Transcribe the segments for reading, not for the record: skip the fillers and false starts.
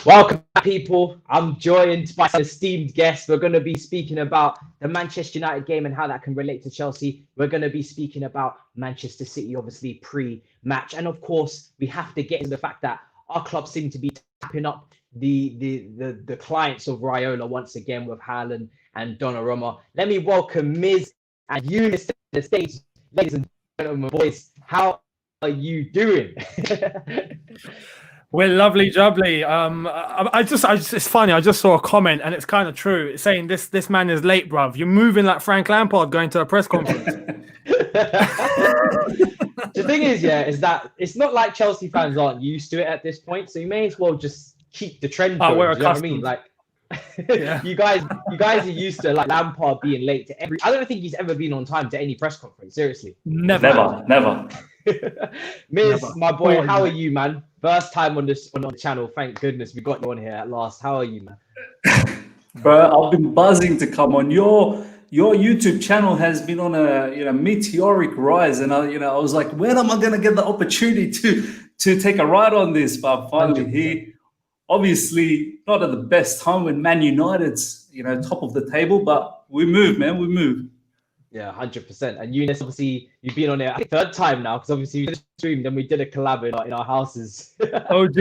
Welcome back, people. I'm joined by an esteemed guest. We're going to be speaking about the Manchester United game and how that can relate to Chelsea. We're going to be speaking about Manchester City, obviously, pre-match. And of course, we have to get into the fact that our club seem to be tapping up the clients of Raiola once again with Haaland and Donnarumma. Let me welcome Miz and Younes to the stage. Ladies and gentlemen, boys, how are you doing? We're lovely jubbly. It's funny. I just saw a comment, and it's kind of true. It's saying this man is late, bruv. You're moving like Frank Lampard going to a press conference. The thing is that it's not like Chelsea fans aren't used to it at this point, so you may as well just keep the trend going. We're you know what I accustomed. mean? Like, Yeah. you guys are used to like Lampard being late to every. I don't think he's ever been on time to any press conference. Seriously, Never. Miz, my boy, how are you, man? First time on the channel. Thank goodness we got you on here at last. How are you, man? Bro, I've been buzzing to come on. Your YouTube channel has been on a meteoric rise, and I was like, when am I gonna get the opportunity to take a ride on this? But I'm finally 100%. here. Obviously, not at the best time when Man United's top of the table, but we move, man. We move. Yeah, 100%. And Younes, obviously, you've been on it, I think, third time now, because obviously we just streamed and we did a collab in our houses. OG.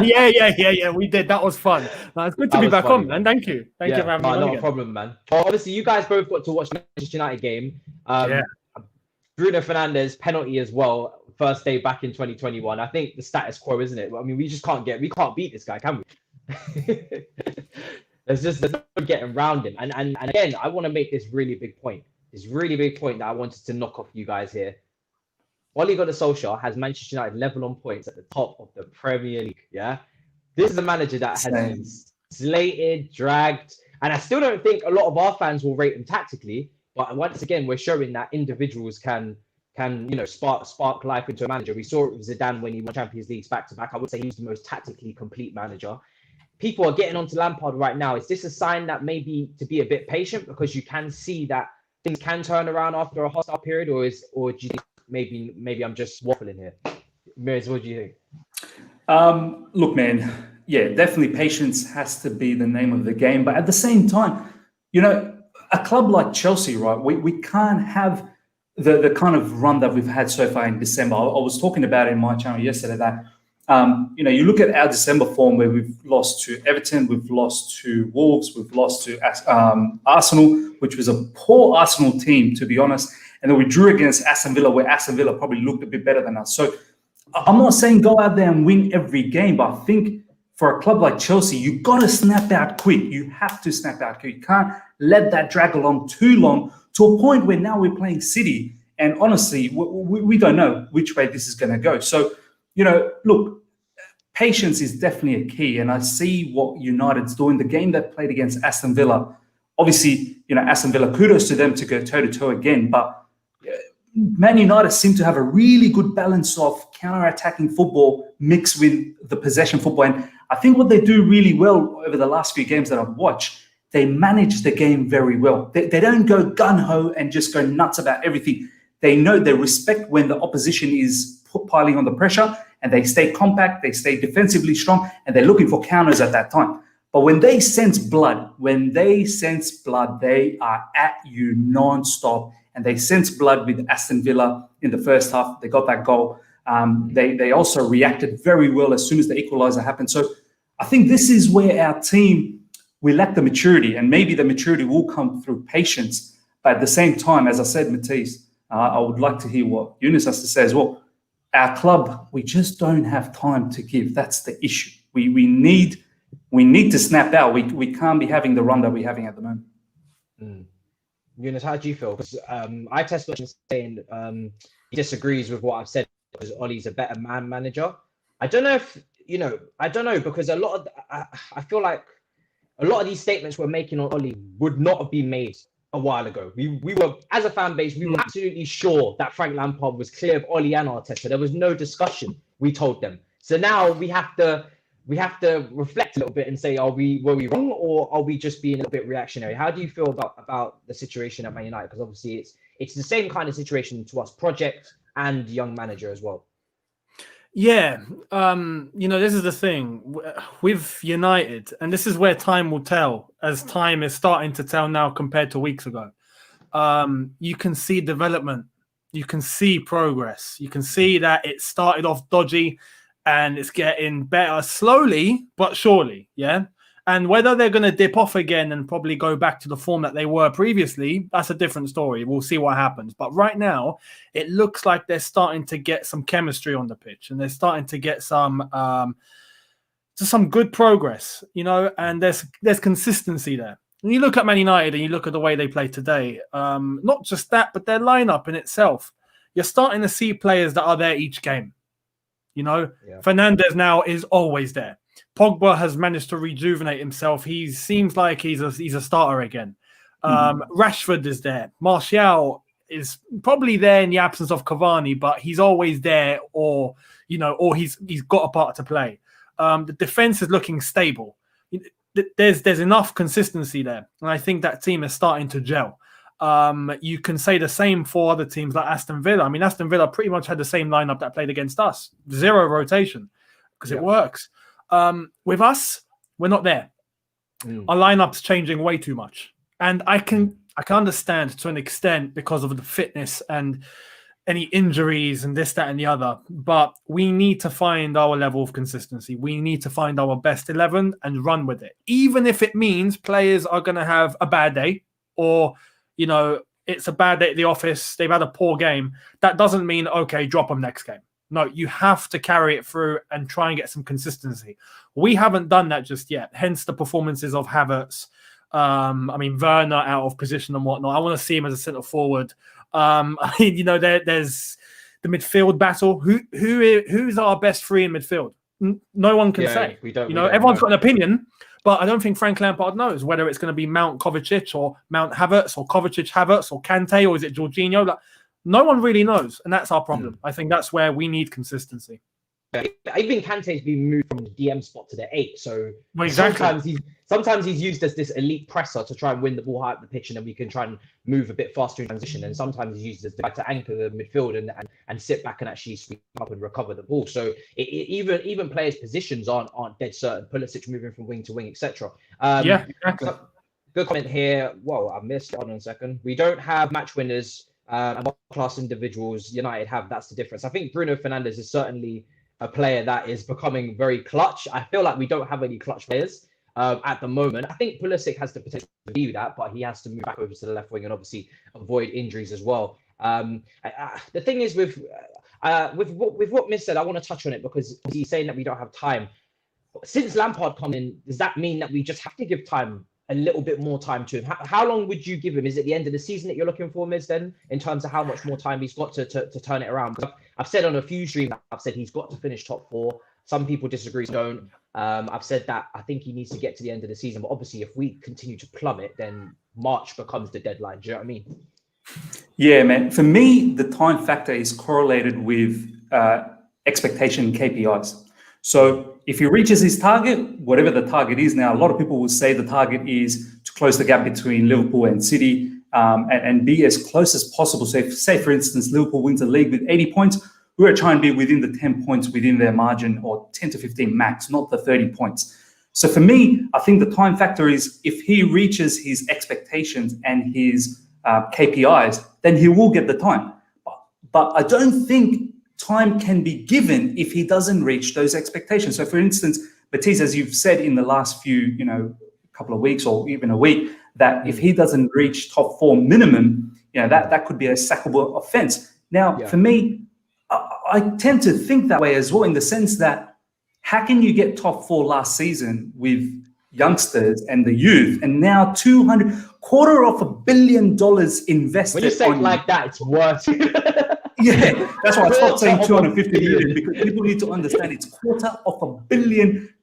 Yeah. We did. That was fun. It's good to be back on, man. Thank you. Thank you for having me on not again. a problem, man. Well, obviously, you guys both got to watch the Manchester United game. Bruno Fernandes penalty as well. First day back in 2021. I think the status quo, isn't it? I mean, we can't beat this guy, can we? There's no getting around him. And again, I want to make this really big point. This really big point that I wanted to knock off you guys here. Ole Gunnar Solskjaer has Manchester United level on points at the top of the Premier League. Yeah, this is a manager that has been slated, dragged, and I still don't think a lot of our fans will rate him tactically. But once again, we're showing that individuals can spark life into a manager. We saw it with Zidane when he won Champions Leagues back to back. I would say he's the most tactically complete manager. People are getting onto Lampard right now. Is this a sign that maybe to be a bit patient, because you can see that things can turn around after a hostile period, or do you think maybe I'm just waffling here? Miz, what do you think? Look, man. Yeah, definitely patience has to be the name of the game. But at the same time, a club like Chelsea, right? We can't have the kind of run that we've had so far in December. I was talking about it in my channel yesterday that you look at our December form where we've lost to Everton, we've lost to Wolves, we've lost to Arsenal, which was a poor Arsenal team, to be honest. And then we drew against Aston Villa, where Aston Villa probably looked a bit better than us. So I'm not saying go out there and win every game, but I think for a club like Chelsea, you've got to snap out quick. You have to snap out quick. You can't let that drag along too long to a point where now we're playing City. And honestly, we don't know which way this is going to go. So, look, patience is definitely a key. And I see what United's doing. The game they played against Aston Villa, obviously, Aston Villa, kudos to them to go toe-to-toe again. But Man United seem to have a really good balance of counter-attacking football mixed with the possession football. And I think what they do really well over the last few games that I've watched, they manage the game very well. They don't go gung-ho and just go nuts about everything. They respect when the opposition is piling on the pressure, and they stay compact, they stay defensively strong, and they're looking for counters at that time. But when they sense blood, they are at you non-stop. And they sense blood with Aston Villa in the first half. They got that goal. They also reacted very well as soon as the equaliser happened. So I think this is where our team, we lack the maturity, and maybe the maturity will come through patience. But at the same time, as I said, Matisse, I would like to hear what Younes has to say as well. Our club, we just don't have time to give. That's the issue. We need to snap out. We can't be having the run that we're having at the moment. Younes, how do you feel? Because I test saying he disagrees with what I've said, because Ollie's a better manager. I don't know if because I feel like a lot of these statements we're making on Ollie would not have been made a while ago. We were, as a fan base, we were absolutely sure that Frank Lampard was clear of Ollie and Arteta. There was no discussion. We told them. So now we have to reflect a little bit and say, were we wrong, or are we just being a little bit reactionary? How do you feel about the situation at Man United? Because obviously it's the same kind of situation to us, project and young manager as well. Yeah, this is the thing with United, and this is where time will tell, as time is starting to tell now compared to weeks ago. You can see development, you can see progress, you can see that it started off dodgy and it's getting better slowly but surely, yeah? And whether they're going to dip off again and probably go back to the form that they were previously, that's a different story. We'll see what happens. But right now, it looks like they're starting to get some chemistry on the pitch, and they're starting to get some good progress, and there's consistency there. When you look at Man United and you look at the way they play today, not just that, but their lineup in itself, you're starting to see players that are there each game. Fernandes now is always there. Pogba has managed to rejuvenate himself. He seems like he's a starter again. Rashford is there. Martial is probably there in the absence of Cavani, but he's always there, or he's got a part to play. The defense is looking stable. There's enough consistency there, and I think that team is starting to gel. You can say the same for other teams like Aston Villa. I mean, Aston Villa pretty much had the same lineup that played against us. 0 rotation because it works. With us, we're not there. Our lineup's changing way too much, and I can understand to an extent because of the fitness and any injuries and this, that, and the other. But we need to find our level of consistency. We need to find our best 11 and run with it, even if it means players are going to have a bad day, or it's a bad day at the office. They've had a poor game. That doesn't mean okay, drop them next game. No, you have to carry it through and try and get some consistency. We haven't done that just yet, hence the performances of Havertz. Werner out of position and whatnot. I want to see him as a centre forward. There's the midfield battle. Who's our best three in midfield? No one can say. Everyone's got an opinion, but I don't think Frank Lampard knows whether it's going to be Mount Kovacic or Mount Havertz or Kovacic Havertz or Kante, or is it Jorginho? No one really knows, and that's our problem. I think that's where we need consistency. Even Kante's been moved from the DM spot to the 8, so exactly. Sometimes he's used as this elite presser to try and win the ball high up the pitch, and then we can try and move a bit faster in transition. And sometimes he's used as to anchor the midfield and sit back and actually sweep up and recover the ball. So even players' positions aren't dead certain. Pulisic moving from wing to wing, etc. Exactly. Good comment here. Whoa, I missed. Hold on a second. We don't have match winners and class individuals. United have. That's the difference. I think Bruno Fernandes is certainly a player that is becoming very clutch. I feel like we don't have any clutch players at the moment. I think Pulisic has the potential to do that, but he has to move back over to the left wing and obviously avoid injuries as well. The thing is with what Miz said, I want to touch on it because he's saying that we don't have time. Since Lampard come in, does that mean that we just have to give time, a little bit more time to him? How long would you give him? Is it the end of the season that you're looking for, Miz, then, in terms of how much more time he's got to turn it around? Because I've said on a few streams, I've said he's got to finish top 4. Some people disagree, don't. I've said that I think he needs to get to the end of the season. But obviously, if we continue to plummet, then March becomes the deadline. Do you know what I mean? Yeah, man. For me, the time factor is correlated with expectation KPIs. So if he reaches his target, whatever the target is now, a lot of people will say the target is to close the gap between Liverpool and City and be as close as possible. So if, say, for instance, Liverpool wins the league with 80 points, we're going to try and be within the 10 points within their margin, or 10 to 15 max, not the 30 points. So for me, I think the time factor is if he reaches his expectations and his KPIs, then he will get the time. But I don't think time can be given if he doesn't reach those expectations. So for instance, Matisse, as you've said in the last few, couple of weeks or even a week, that if he doesn't reach top 4 minimum, that could be a sackable offense. Now, for me, I tend to think that way as well, in the sense that how can you get top 4 last season with youngsters and the youth, and now $250 million invested? When you say it like that, it's worth Yeah, that's why I stopped saying 250 million, because people need to understand it's £250 million,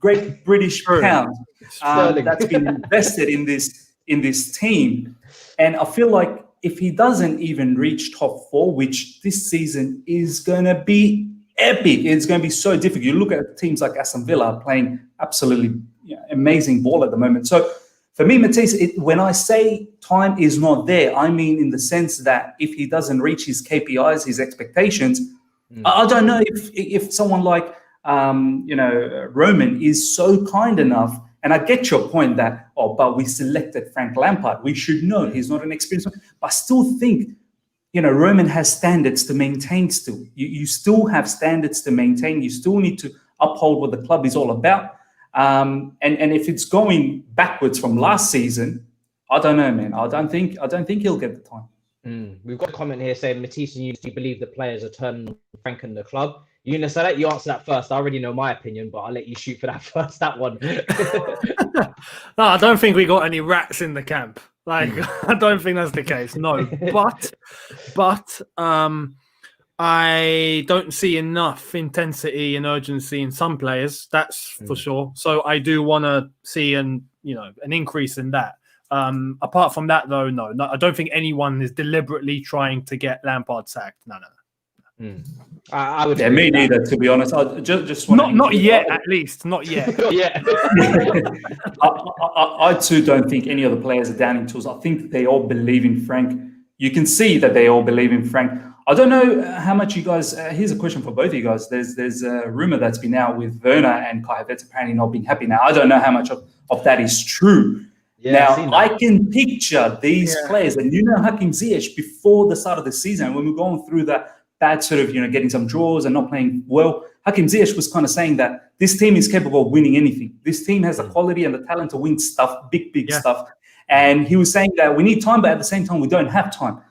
Great British pounds, that's been invested in this team. And I feel like if he doesn't even reach top 4, which this season is going to be epic, it's going to be so difficult. You look at teams like Aston Villa playing absolutely amazing ball at the moment. So for me, Matisse, when I say time is not there, I mean in the sense that if he doesn't reach his KPIs, his expectations, I don't know if someone like Roman is so kind enough. And I get your point that, but we selected Frank Lampard. We should know he's not an experienced one. But I still think, Roman has standards to maintain still. You still have standards to maintain. You still need to uphold what the club is all about. And if it's going backwards from last season, I don't know, man. I don't think he'll get the time. We've got a comment here saying, Matisse and Younes, do you believe the players are turning on Frank and the club? Younes, I'll let you answer that first. I already know my opinion, but I'll let you shoot for that first, that one. No, I don't think we got any rats in the camp. Like, I don't think that's the case. No, but I don't see enough intensity and urgency in some players. That's for sure. So I do want to see an increase in that. Apart from that, though, no, I don't think anyone is deliberately trying to get Lampard sacked. No. I would. Yeah, me neither. To be honest, I just want not yet. At least, not yet. Yeah. I too don't think any of the players are down in tools. I think they all believe in Frank. You can see that they all believe in Frank. I don't know how much you guys. Here's a question for both of you guys. There's a rumor that's been out with Werner and Kai Havertz apparently not being happy now. I don't know how much of that is true. Yeah, now, I can picture these players, and Hakim Ziyech before the start of the season, when we were going through that bad sort of, getting some draws and not playing well, Hakim Ziyech was kind of saying that this team is capable of winning anything. This team has the quality and the talent to win stuff, big stuff. And he was saying that we need time, but at the same time, we don't have time.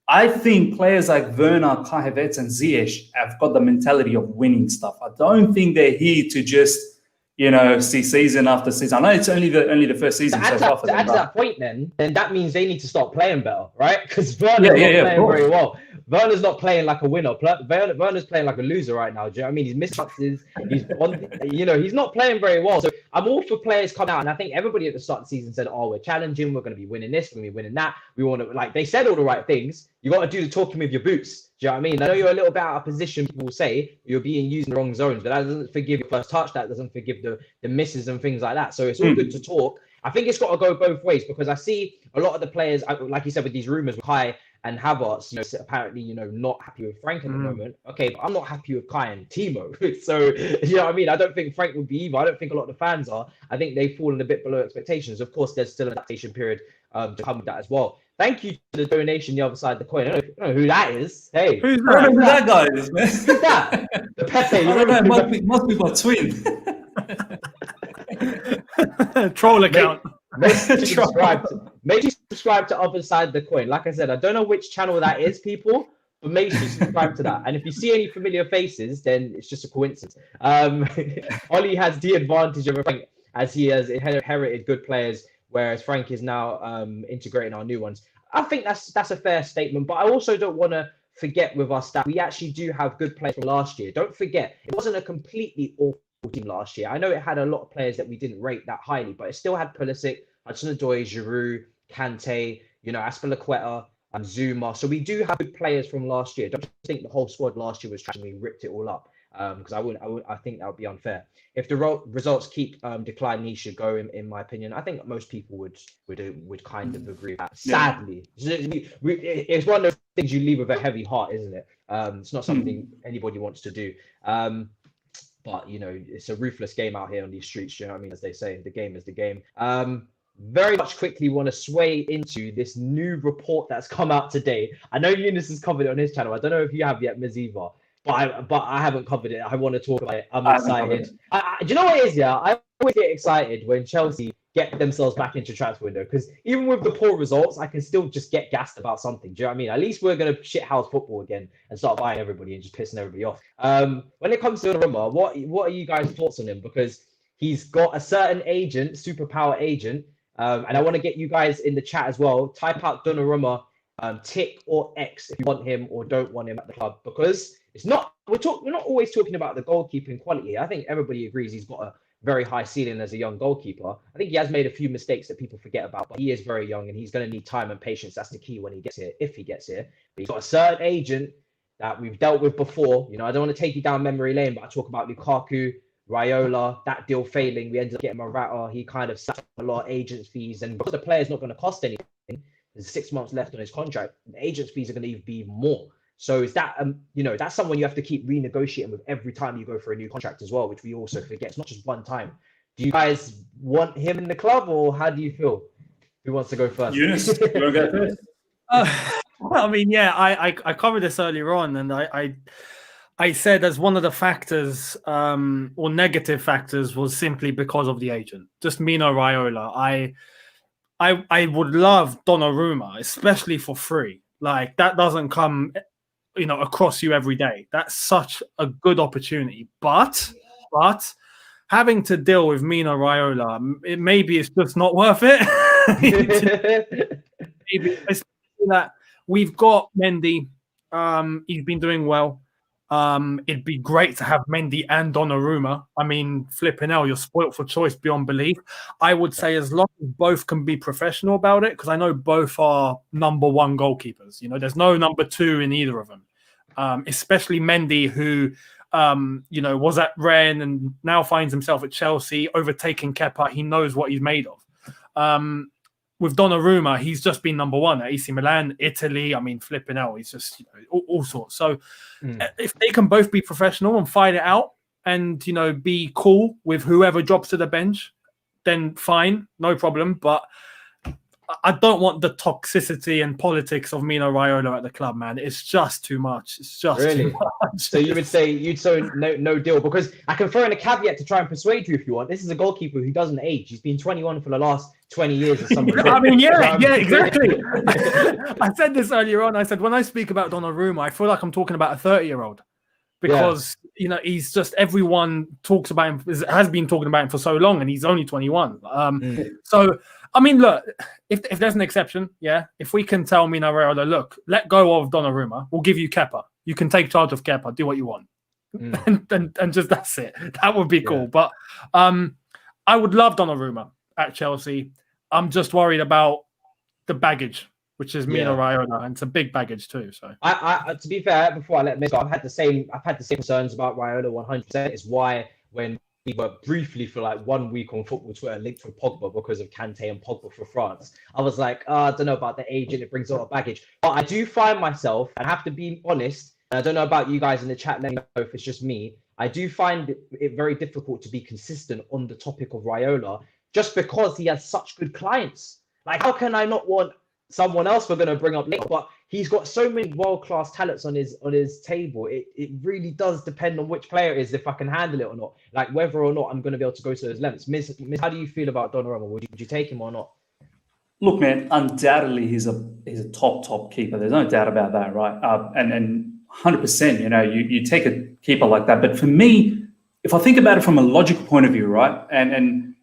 I think players like Werner, Kai Havertz, and Ziyech have got the mentality of winning stuff. I don't think they're here to just see season after season. I know it's only the first season. To add to that point, then that means they need to start playing better, right? Because Werner's not playing very well. Werner's not playing like a winner. Werner's playing like a loser right now. Do you know what I mean? He's missed touches. He's not playing very well. So I'm all for players coming out, and I think everybody at the start of the season said, we're challenging, we're going to be winning this, we're going to be winning that. We want to, they said all the right things. You got to do the talking with your boots. Do you know what I mean? I know you're a little bit out of position, people will say, you're being used in the wrong zones, but that doesn't forgive your first touch, that doesn't forgive the misses and things like that. So it's all good to talk. I think it's got to go both ways, because I see a lot of the players, like you said, with these rumors with Kai and Havertz, apparently, not happy with Frank at the moment. Okay, but I'm not happy with Kai and Timo. So, you know what I mean? I don't think Frank would be either. I don't think a lot of the fans are. I think they've fallen a bit below expectations. Of course, there's still an adaptation period to come with that as well. Thank you to the donation the other side of the coin. I don't know who that is. Hey, who's that? I don't know who that guy is, man. Who's that? The Pepe. I don't know. Must be my twin. Troll account. Make sure you subscribe to other side of the coin. Like I said, I don't know which channel that is, people, but make sure you subscribe to that. And if you see any familiar faces, then it's just a coincidence. Ollie has the advantage of Frank, as he has inherited good players, whereas Frank is now integrating our new ones. I think that's a fair statement, but I also don't want to forget with us that we actually do have good players from last year. Don't forget, it wasn't a completely awful team last year. I know it had a lot of players that we didn't rate that highly, but it still had Pulisic, Hudson-Odoi, Giroud, Kante, Azpilicueta, Zuma. So we do have good players from last year. Don't just think the whole squad last year was trash and we ripped it all up. Because I think that would be unfair. If the results keep declining, he should go. In my opinion, I think most people would kind of agree with that. Sadly, it's one of those things you leave with a heavy heart, isn't it? It's not something anybody wants to do. But it's a ruthless game out here on these streets. You know what I mean? As they say, the game is the game. Very much quickly want to sway into this new report that's come out today. I know Younes has covered it on his channel. I don't know if you have yet, Miz Eva. But I haven't covered it. I want to talk about it. I'm excited. Do you know what it is? Yeah, I always get excited when Chelsea get themselves back into transfer window, because even with the poor results, I can still just get gassed about something. Do you know what I mean? At least we're going to shithouse football again and start buying everybody and just pissing everybody off. When it comes to Donnarumma, what are you guys' thoughts on him? Because he's got a certain agent, superpower agent, and I want to get you guys in the chat as well. Type out Donnarumma, tick or X if you want him or don't want him at the club, because we're not always talking about the goalkeeping quality. I think everybody agrees he's got a very high ceiling as a young goalkeeper. I think he has made a few mistakes that people forget about, but he is very young and he's going to need time and patience. That's the key when he gets here, if he gets here. But he's got a certain agent that we've dealt with before. I don't want to take you down memory lane, but I talk about Lukaku, Raiola, that deal failing. We ended up getting Morata. He kind of sat a lot of agents fees, and because the player's not going to cost anything, there's 6 months left on his contract. The agents fees are going to be more. So is that that's someone you have to keep renegotiating with every time you go for a new contract as well, which we also forget. It's not just one time. Do you guys want him in the club, or how do you feel? Who wants to go first? Younes, you want to go first? I mean, yeah, I covered this earlier on, and I said as one of the factors, or negative factors, was simply because of the agent. Just Mino Raiola. I would love Donnarumma, especially for free. Like, that doesn't come, across you every day. That's such a good opportunity. But having to deal with Mino Raiola, maybe it's just not worth it. Maybe it's that we've got Mendy. He's been doing well. It'd be great to have Mendy and Donnarumma. I mean, flipping hell, you're spoilt for choice beyond belief. I would say as long as both can be professional about it, because I know both are number one goalkeepers. There's no number two in either of them. Especially Mendy, who was at Rennes and now finds himself at Chelsea, overtaking Kepa. He knows what he's made of. With Donnarumma, he's just been number one at AC Milan, Italy. I mean, flipping out. He's just all sorts. So if they can both be professional and fight it out and, be cool with whoever drops to the bench, then fine, no problem. But I don't want the toxicity and politics of Mino Raiola at the club, man. It's just too much. It's just too much. So you would say no deal, because I can throw in a caveat to try and persuade you if you want. This is a goalkeeper who doesn't age. He's been 21 for the last 20 years or something. I mean, yeah, exactly. I said this earlier on. I said, when I speak about Donnarumma, I feel like I'm talking about a 30-year-old. Because, he's just, everyone talks about him, has been talking about him for so long, and he's only 21. So, I mean, look, if there's an exception, if we can tell Mino Raiola, look, let go of Donnarumma, we'll give you Kepa. You can take charge of Kepa, do what you want. And just that's it. That would be cool. But I would love Donnarumma at Chelsea. I'm just worried about the baggage, which is Mino Raiola, and it's a big baggage too. So I to be fair, before I let Miz go, I've had the same concerns about Raiola 100%. Is why when we were briefly for like 1 week on Football Twitter linked with Pogba because of Kante and Pogba for France, I was like, I don't know about the age and it brings a lot of baggage. But I do find myself, and I have to be honest, and I don't know about you guys in the chat, let me know if it's just me, I do find it very difficult to be consistent on the topic of Raiola just because he has such good clients. Like, how can I not want someone else we're going to bring up later? But he's got so many world-class talents on his table. It really does depend on which player it is, if I can handle it or not. Like, whether or not I'm going to be able to go to those lengths. Miz, how do you feel about Donnarumma? Would you take him or not? Look, man, undoubtedly he's a top keeper. There's no doubt about that, right? And 100%, you take a keeper like that. But for me, if I think about it from a logical point of view, right, and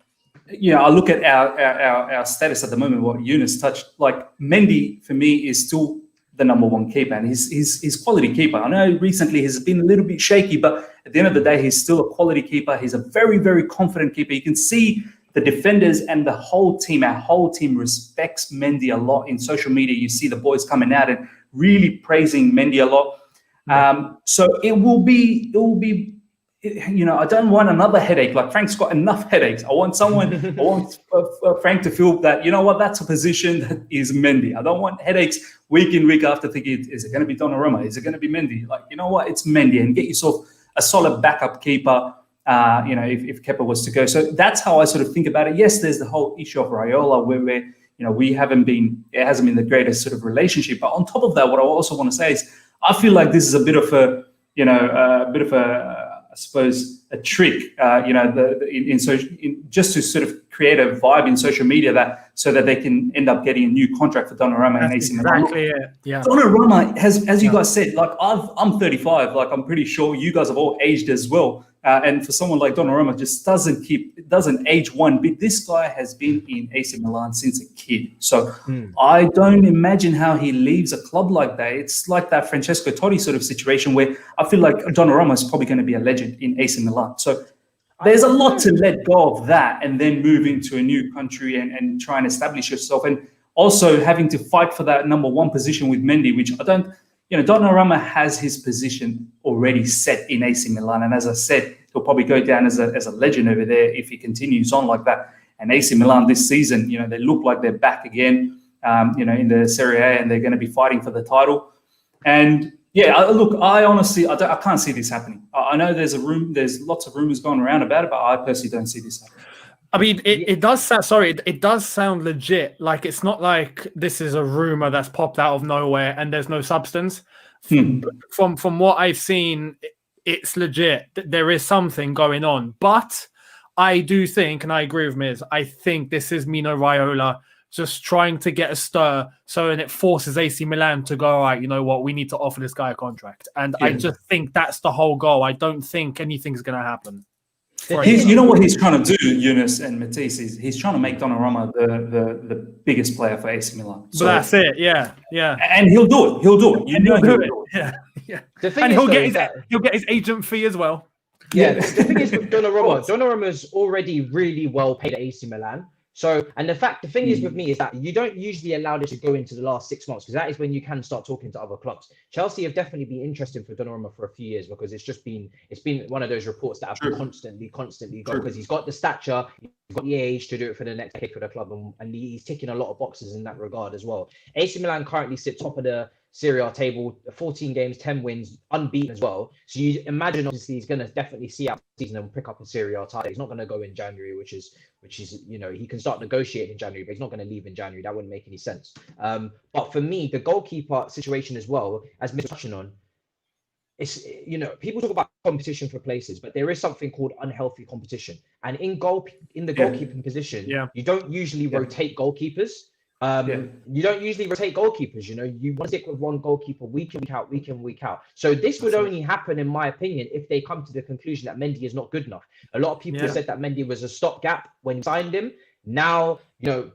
I look at our status at the moment, what Younes touched, like Mendy for me is still the number one keeper, and he's quality keeper. I know recently he's been a little bit shaky, but at the end of the day, he's still a quality keeper. He's a very, very confident keeper. You can see the defenders and our whole team respects Mendy a lot. In social media, you see the boys coming out and really praising Mendy a lot. So it will be, I don't want another headache. Like, Frank's got enough headaches. I want Frank to feel that, that's a position that is Mendy. I don't want headaches week in, week after thinking, is it going to be Donnarumma? Is it going to be Mendy? Like, it's Mendy, and get yourself a solid backup keeper, if Kepa was to go. So that's how I sort of think about it. Yes, there's the whole issue of Raiola where it hasn't been the greatest sort of relationship. But on top of that, what I also want to say is I feel like this is a bit of I suppose, a trick, just to sort of create a vibe in social media so that they can end up getting a new contract for Donnarumma and AC Milan. Exactly, yeah. Donnarumma as you guys said, like I'm 35, like I'm pretty sure you guys have all aged as well. And for someone like Donnarumma, just doesn't age one bit. This guy has been in AC Milan since a kid. So I don't imagine how he leaves a club like that. It's like that Francesco Totti sort of situation where I feel like Donnarumma is probably going to be a legend in AC Milan. So there's a lot to let go of that and then move into a new country and try and establish yourself. And also having to fight for that number one position with Mendy, which I don't... Donnarumma has his position already set in AC Milan. And as I said, he'll probably go down as a legend over there if he continues on like that. And AC Milan this season, they look like they're back again, in the Serie A, and they're going to be fighting for the title. And Look, I honestly, I can't see this happening. I know there's lots of rumors going around about it, but I personally don't see this happening. I mean, it does sound. Sorry, it does sound legit. Like it's not like this is a rumor that's popped out of nowhere and there's no substance. From what I've seen, it's legit. There is something going on, but I do think, and I agree with Miz, I think this is Mino Raiola just trying to get a stir, and it forces AC Milan to go, all right, you know what, we need to offer this guy a contract. And I just think that's the whole goal. I don't think anything's going to happen. You know what he's trying to do, Younes and Matisse, is he's trying to make Donnarumma the biggest player for AC Milan. So that's it, yeah. And he'll do it. He'll do it. He'll do it. Yeah. And he'll get his agent fee as well. Yeah, the thing is with Donnarumma's already really well paid at AC Milan. So, and the thing is with me is that you don't usually allow this to go into the last 6 months, because that is when you can start talking to other clubs. Chelsea have definitely been interested for Donnarumma for a few years, because it's been one of those reports that have constantly gone, because he's got the stature, he's got the age to do it for the next decade for the club, and he's ticking a lot of boxes in that regard as well. AC Milan currently sit top of the Serie A table, 14 games, 10 wins, unbeaten as well. So you imagine, obviously, he's going to definitely see out the season and pick up a Serie A title. He's not going to go in January, which is, he can start negotiating in January, but he's not going to leave in January. That wouldn't make any sense. But for me, the goalkeeper situation as well, as Mr. touching on, it's, people talk about competition for places, but there is something called unhealthy competition. And in the goalkeeping position, you don't usually rotate goalkeepers. You don't usually rotate goalkeepers, you want to stick with one goalkeeper week in, week out. So this would only happen, in my opinion, if they come to the conclusion that Mendy is not good enough. A lot of people said that Mendy was a stopgap when you signed him. Now, a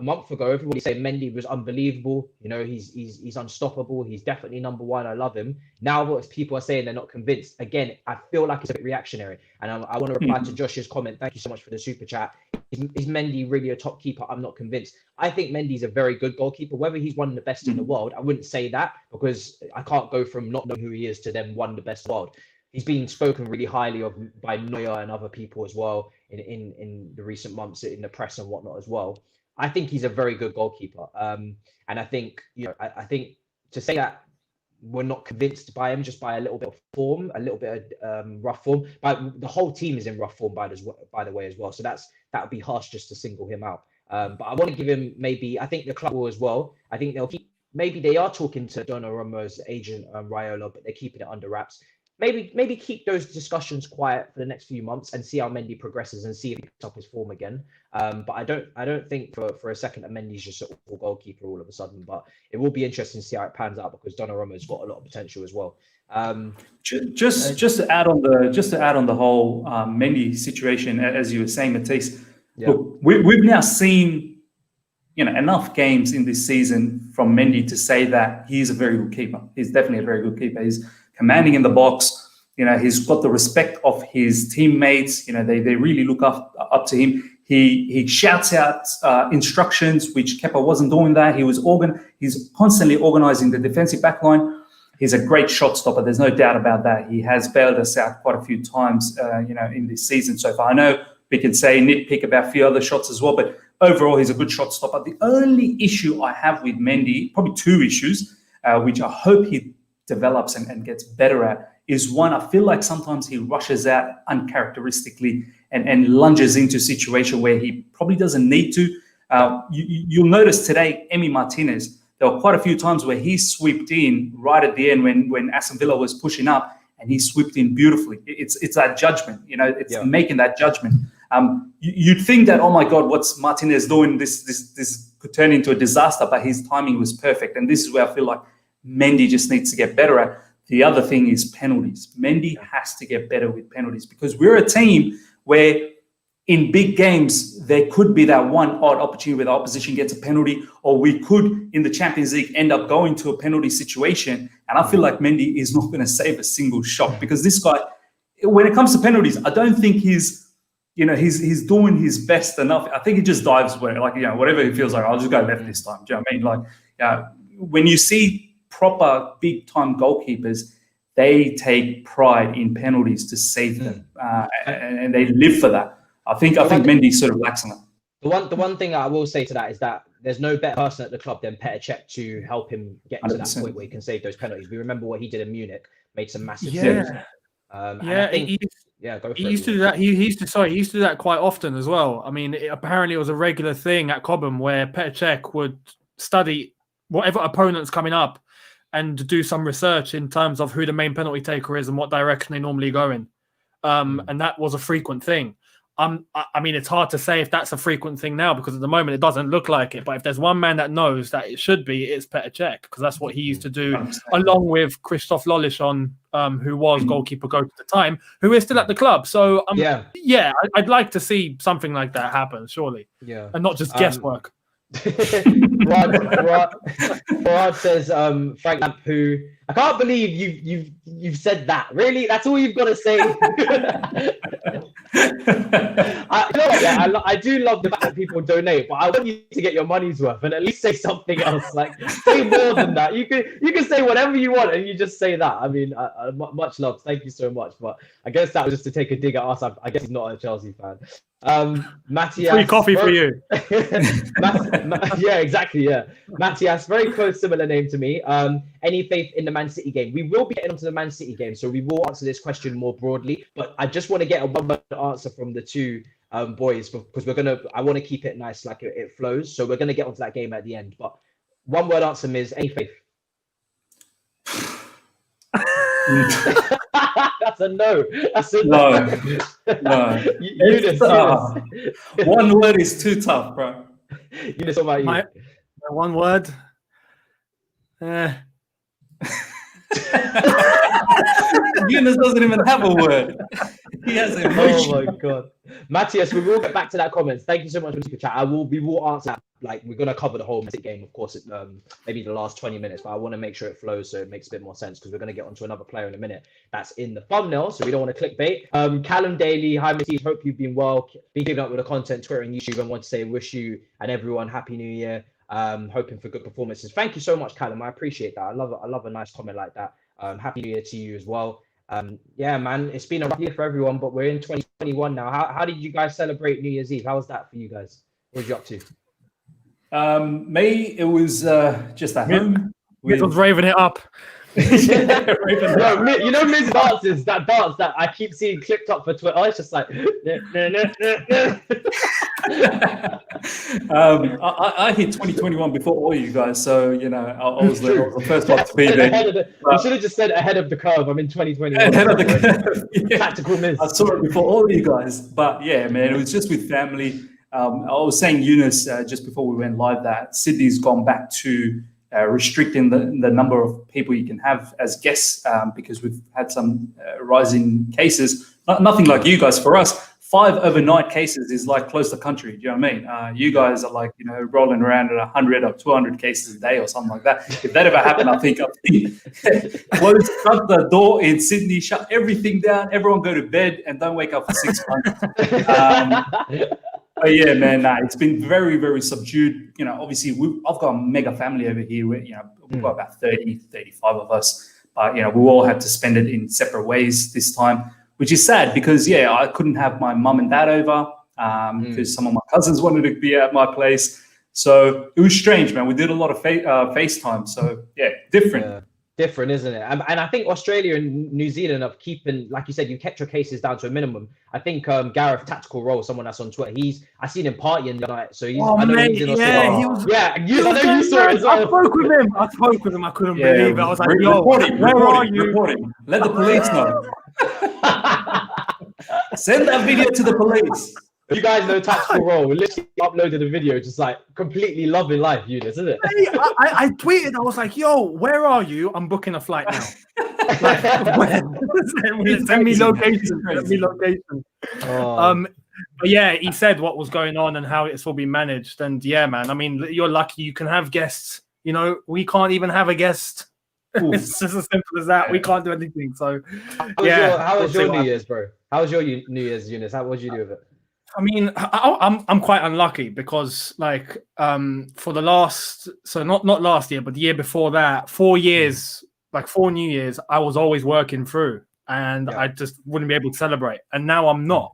month ago, everybody said Mendy was unbelievable. He's unstoppable. He's definitely number one. I love him. Now, what people are saying, they're not convinced. Again, I feel like it's a bit reactionary. And I want to reply to Josh's comment. Thank you so much for the super chat. Is Mendy really a top keeper? I'm not convinced. I think Mendy's a very good goalkeeper. Whether he's one of the best in the world, I wouldn't say that, because I can't go from not knowing who he is to then one of the best in the world. He's been spoken really highly of by Neuer and other people as well in the recent months in the press and whatnot as well. I think he's a very good goalkeeper. And I think, I think to say that we're not convinced by him just by a little bit of form, a little bit of rough form, but the whole team is in rough form by the way as well. So that would be harsh just to single him out. But I want to give him I think the club will as well. I think maybe they are talking to Donnarumma's agent, Raiola, but they're keeping it under wraps. Maybe keep those discussions quiet for the next few months and see how Mendy progresses and see if he picks up his form again. But I don't think for a second that Mendy's just an awful goalkeeper all of a sudden. But it will be interesting to see how it pans out, because Donnarumma's got a lot of potential as well. Just to add on the whole Mendy situation, as you were saying, Matisse. Look, we've now seen enough games in this season from Mendy to say that he's a very good keeper. He's definitely a very good keeper. He's commanding in the box. He's got the respect of his teammates. They really look up to him. He shouts out instructions, which Kepa wasn't doing that. He's constantly organizing the defensive backline. He's a great shot stopper. There's no doubt about that. He has bailed us out quite a few times, in this season so far. I know we can say nitpick about a few other shots as well, but overall, he's a good shot stopper. The only issue I have with Mendy, probably two issues, which I hope he develops and gets better at, is one, I feel like sometimes he rushes out uncharacteristically and lunges into a situation where he probably doesn't need to. You'll notice today, Emi Martinez, there were quite a few times where he swept in right at the end when Aston Villa was pushing up, and he swept in beautifully. It's that judgment, making that judgment. You'd think that, oh my God, what's Martinez doing? This could turn into a disaster, but his timing was perfect. And this is where I feel like Mendy just needs to get better at. The other thing is penalties. Mendy has to get better with penalties, because we're a team where in big games, there could be that one odd opportunity where the opposition gets a penalty, or we could, in the Champions League, end up going to a penalty situation. And I feel like Mendy is not going to save a single shot, because this guy, when it comes to penalties, I don't think he's doing his best enough. I think he just dives whatever he feels like, I'll just go left this time. Do you know what I mean? When you see proper big-time goalkeepers, they take pride in penalties to save them, and they live for that. I think Mendy sort of lacks on that. The one thing I will say to that is that there's no better person at the club than Petr Cech to help him get to that 100%. point where he can save those penalties. We remember what he did in Munich, made some massive Yeah. saves. Go for he it. used to do that. He used to do that quite often as well. I mean, apparently it was a regular thing at Cobham where Petr Cech would study whatever opponent's coming up and do some research in terms of who the main penalty taker is and what direction they normally go in. And that was a frequent thing. I mean, it's hard to say if that's a frequent thing now because at the moment it doesn't look like it. But if there's one man that knows that it should be, it's Petr Cech because that's what he used to do, along with Christoph Lollischon, who was goalkeeper coach at the time, who is still at the club. So I'd like to see something like that happen, surely. Yeah, and not just guesswork. Rod says Frank Lamp, who I can't believe you've said that. Really, that's all you've got to say. I do love the fact that people donate, but I want you to get your money's worth and at least say something else. Like, say more than that. You can say whatever you want, and you just say that. I mean, much love. Thank you so much. But I guess that was just to take a dig at us. I guess he's not a Chelsea fan. Matthias, free coffee for you. Yeah, exactly. Yeah, Matthias, very close, similar name to me. Any faith in the Man City game? We will be getting onto the Man City game, so we will answer this question more broadly. But I just want to get a one-word answer from the two boys because I want to keep it nice, like it flows. So we're gonna get onto that game at the end. But one-word answer, Miz. Any faith? That's a no. That's a no. No. Younes. One word is too tough, bro. Younes, what about you? My one word. Younes doesn't even have a word. He has emotion. Oh my god, Matthias, we will get back to that comments. Thank you so much for the chat. We will answer that. Like, we're gonna cover the whole game, of course. Maybe the last 20 minutes, but I want to make sure it flows so it makes a bit more sense because we're gonna get onto another player in a minute. That's in the thumbnail, so we don't want to clickbait. Callum Daly, hi Matthias. Hope you've been well. Been keeping up with the content, Twitter and YouTube, and want to say wish you and everyone happy New Year. Hoping for good performances. Thank you so much, Callum. I appreciate that. I love a nice comment like that. Happy New Year to you as well. Yeah, man, it's been a rough year for everyone, but we're in 2021 now. How did you guys celebrate New Year's Eve? How was that for you guys? What were you up to? Me, it was just at home. We was raving it up. No, you know Miz dances, that dance that I keep seeing clipped up for Twitter. It's just like I hit 2021 before all you guys, so you know I was the first one to be there. You should have just said ahead of the curve. I'm in 2021. Ahead of the curve. Yeah. Tactical Miz. I saw it before all you guys, but yeah, man, it was just with family. I was saying, Younes, just before we went live, that Sydney's gone back to restricting the number of people you can have as guests because we've had some rising cases. Nothing like you guys. For us, 5 overnight cases is like close to country. Do you know what I mean? You guys are like, rolling around at 100 or 200 cases a day or something like that. If that ever happened, I think shut the door in Sydney, shut everything down, everyone go to bed and don't wake up for 6 months. But yeah, man, it's been very, very subdued. Obviously, I've got a mega family over here. We've got about 30, 35 of us. But, we all had to spend it in separate ways this time, which is sad because, I couldn't have my mum and dad over because some of my cousins wanted to be at my place. So it was strange, man. We did a lot of FaceTime. So, yeah, different. Yeah. Different, isn't it? And I think Australia and New Zealand are keeping, like you said, you kept your cases down to a minimum. I think Gareth Tactical Roll, someone that's on Twitter, I seen him partying the night. So he's, I know he's in Australia. I know you saw it as well. I spoke with him. I couldn't believe it. I was like, yo, where are you? Let the police know. Send that video to the police. You guys know Tactical Roll. We literally uploaded a video just like completely loving life, Younes, isn't it? I tweeted, I was like, yo, where are you? I'm booking a flight now. Send me location. But yeah, he said what was going on and how it's all been managed. And yeah, man, I mean, you're lucky you can have guests. We can't even have a guest. It's just as simple as that. We can't do anything. So how was your New Year's, bro? How was your New Year's, Younes? What did you do with it? I mean, I'm quite unlucky because for the last, so not last year, but the year before that, 4 years, like 4 New Years, I was always working through and I just wouldn't be able to celebrate. And now I'm not.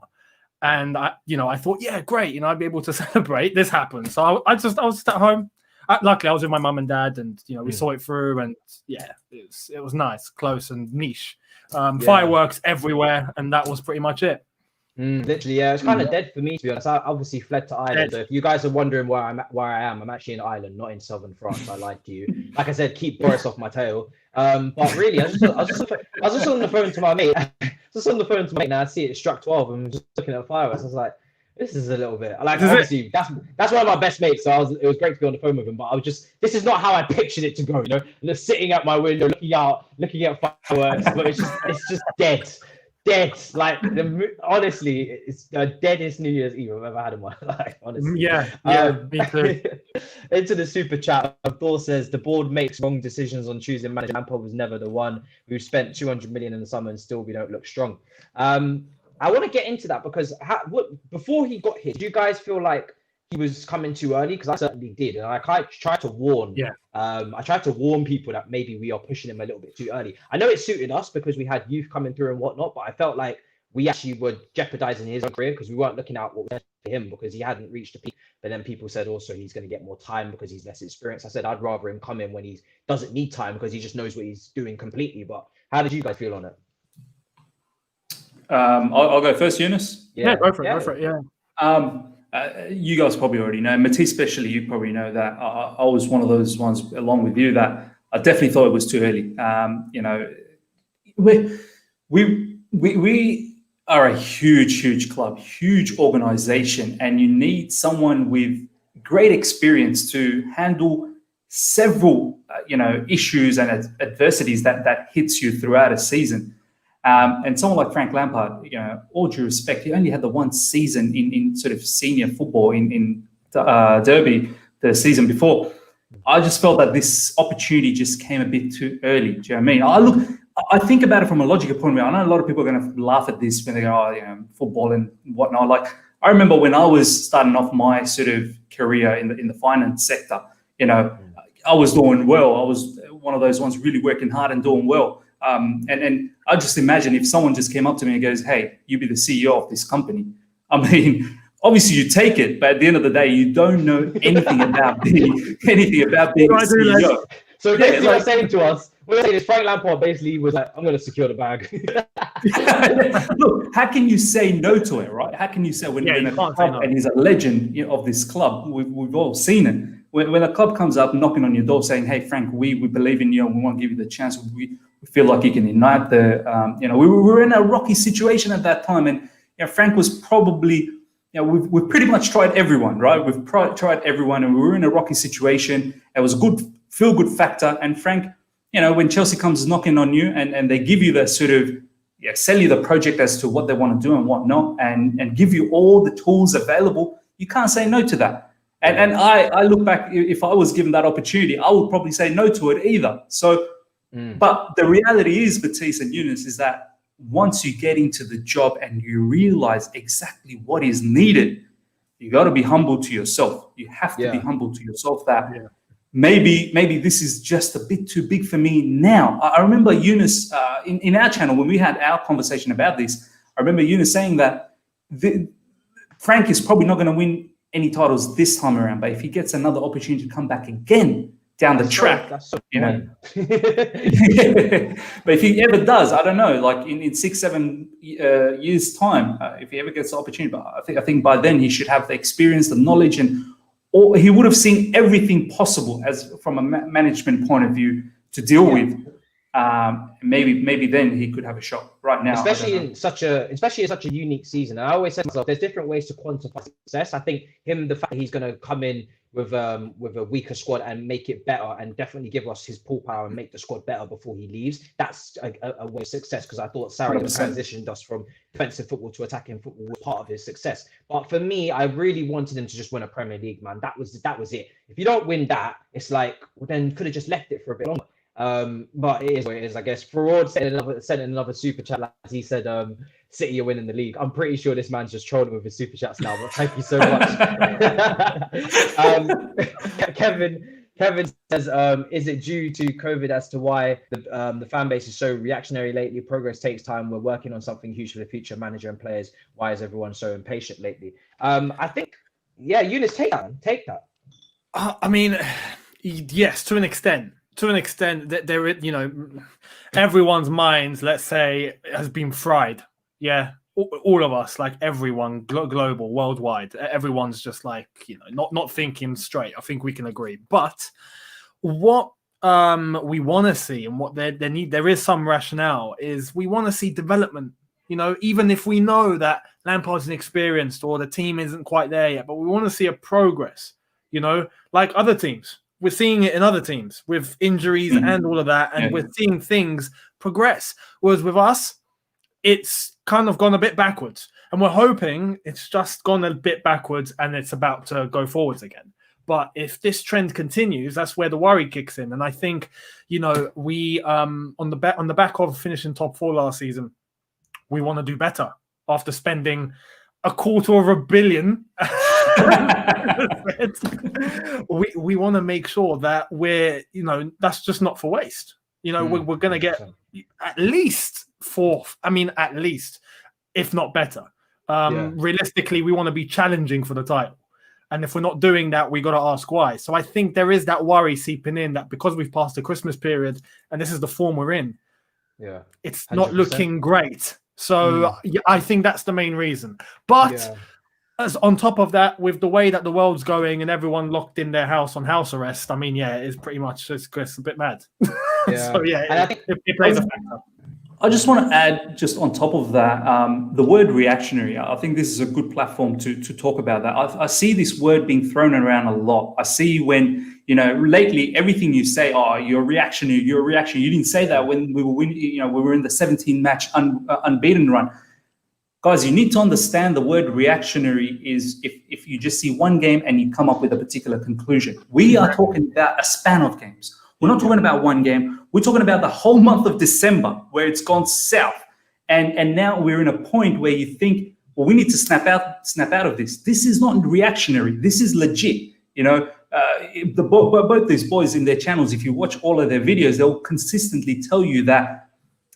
And I thought, yeah, great, I'd be able to celebrate. This happened. So I was just at home. Luckily, I was with my mum and dad, and we saw it through, and yeah, it was nice, close, and niche. Fireworks everywhere, and that was pretty much it. Literally, yeah, it's kind of dead for me, to be honest. I obviously fled to Ireland. So if you guys are wondering where I am, I'm actually in Ireland, not in southern France. I lied to you. Like I said, keep Boris off my tail. But really, I was just on the phone to my mate. And I see it struck 12, and I'm just looking at the fireworks. I was like, this is a little bit like, obviously that's one of my best mates. So it was great to be on the phone with him. But this is not how I pictured it to go. And just sitting at my window, looking at fireworks, but it's just dead. Like honestly, it's the deadest New Year's Eve I've ever had in my life. Honestly, me too. Into the super chat, Thor says the board makes wrong decisions on choosing manager. Lampard was never the one. We've spent 200 million in the summer and still we don't look strong. I want to get into that because before he got here, do you guys feel like he was coming too early? Because I certainly did, and I tried to warn. I tried to warn people that maybe we are pushing him a little bit too early. I know it suited us because we had youth coming through and whatnot, but I felt like we actually were jeopardizing his career because we weren't looking out what was for him because he hadn't reached the peak. But then people said also he's going to get more time because he's less experienced. I said I'd rather him come in when he doesn't need time because he just knows what he's doing completely. But how did you guys feel on it? I'll go first, Younes. Yeah, go for it. Yeah. You guys probably already know, Matisse especially, you probably know that I was one of those ones along with you that I definitely thought it was too early. We are a huge club, huge organization, and you need someone with great experience to handle several, issues and adversities that hits you throughout a season. And someone like Frank Lampard, all due respect, he only had the one season in sort of senior football in Derby the season before. I just felt that this opportunity just came a bit too early. Do you know what I mean? I think about it from a logical point of view. I know a lot of people are going to laugh at this when they go, football and whatnot. Like, I remember when I was starting off my sort of career in the finance sector, I was doing well. I was one of those ones really working hard and doing well. And I just imagine if someone just came up to me and goes, hey, you be the CEO of this company. I mean, obviously you take it, but at the end of the day, you don't know anything about being a CEO. So basically you're saying to us, we're saying Frank Lampard basically was like, I'm going to secure the bag. Look, how can you say no to it, right? How can you say when you're in a club and he's a legend of this club? We've all seen it. When a club comes up knocking on your door saying, hey, Frank, we believe in you and we want to give you the chance. We feel like you can unite we were in a rocky situation at that time. And Frank was probably, we've pretty much tried everyone, right? We've tried everyone and we were in a rocky situation. It was a good feel-good factor. And Frank, when Chelsea comes knocking on you and they give you the sort of, sell you the project as to what they want to do and what not, and give you all the tools available, you can't say no to that. And I look back, if I was given that opportunity, I would probably say no to it either. So, but the reality is, Matisse and Younes, is that once you get into the job and you realize exactly what is needed, you got to be humble to yourself. You have to be humble to yourself that maybe this is just a bit too big for me now. I remember Younes in our channel, when we had our conversation about this, I remember Younes saying that Frank is probably not going to win any titles this time around, but if he gets another opportunity to come back again down the track, but if he ever does, I don't know, like in 6-7 years time, if he ever gets the opportunity, but I think by then he should have the experience, the knowledge, or he would have seen everything possible as from a management point of view to deal with. Maybe then he could have a shot. Right now, especially in such a unique season. And I always say to myself, there's different ways to quantify success. I think the fact that he's going to come in with a weaker squad and make it better, and definitely give us his pull power and make the squad better before he leaves. That's a way of success, because I thought Sarri transitioned us from defensive football to attacking football was part of his success. But for me, I really wanted him to just win a Premier League, man. That was it. If you don't win that, it's like, well, then could have just left it for a bit longer. But it is what it is, I guess. Fraud sent in another super chat. As he said, City are winning the league. I'm pretty sure this man's just trolling with his super chats now, but thank you so much. Kevin says, is it due to COVID as to why the fan base is so reactionary lately? Progress takes time. We're working on something huge for the future, manager and players. Why is everyone so impatient lately? I think, yeah, Younes, take that. I mean, yes, to an extent. To an extent, that there, you know, everyone's minds, let's say, has been fried. Yeah, all of us, like everyone, global, worldwide, everyone's just like, you know, not thinking straight. I think we can agree. But what we want to see, and what there is some rationale, is we want to see development. You know, even if we know that Lampard's inexperienced or the team isn't quite there yet, but we want to see a progress. You know, like other teams. We're seeing it in other teams with injuries and all of that, and we're seeing things progress. Whereas with us, it's kind of gone a bit backwards, and we're hoping it's just gone a bit backwards and it's about to go forwards again. But if this trend continues, that's where the worry kicks in. And I think, you know, we on the back of finishing top 4 last season, we want to do better after spending $250 million. we want to make sure that we're, you know, that's just not for waste. You know, we're going to get at least 4th. I mean, at least, if not better. Realistically, we want to be challenging for the title. And if we're not doing that, we got to ask why. So I think there is that worry seeping in that because we've passed the Christmas period and this is the form we're in, it's 100%. Not looking great. So I think that's the main reason. But as on top of that, with the way that the world's going and everyone locked in their house on house arrest, I mean, it's pretty much it's a bit mad. So it plays a factor. I just want to add, just on top of that, the word reactionary. I think this is a good platform to talk about that. I see this word being thrown around a lot. I see when, you know, lately everything you say, oh, you're reactionary. You didn't say that when we were winning. You know, we were in the 17-match unbeaten run. Guys, you need to understand the word reactionary is if you just see one game and you come up with a particular conclusion. We are talking about a span of games. We're not talking about one game. We're talking about the whole month of December where it's gone south. And now we're in a point where you think, well, we need to snap out of this. This is not reactionary. This is legit. You know, both these boys in their channels, if you watch all of their videos, they'll consistently tell you that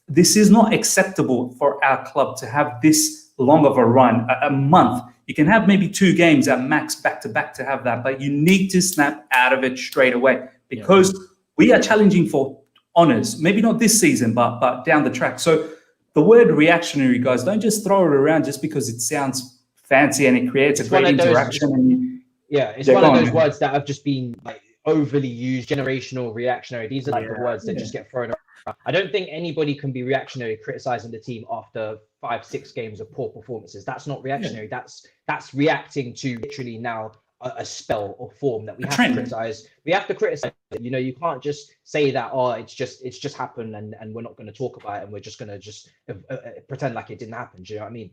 this is not acceptable for our club to have this long of a run, a month. You can have maybe 2 games at max back-to-back to have that, but you need to snap out of it straight away because we are challenging for honours. Maybe not this season, but down the track. So the word reactionary, guys, don't just throw it around just because it sounds fancy and it creates a great interaction. It's one of those words that have just been like overly used, generational, reactionary. These are like the words that just get thrown around. I don't think anybody can be reactionary criticizing the team after 5-6 games of poor performances. That's not reactionary. That's reacting to literally now a spell or form that we have to criticize. We have to criticize it. You know, you can't just say that, oh, it's just happened and we're not going to talk about it and we're just going to just pretend like it didn't happen. Do you know what I mean?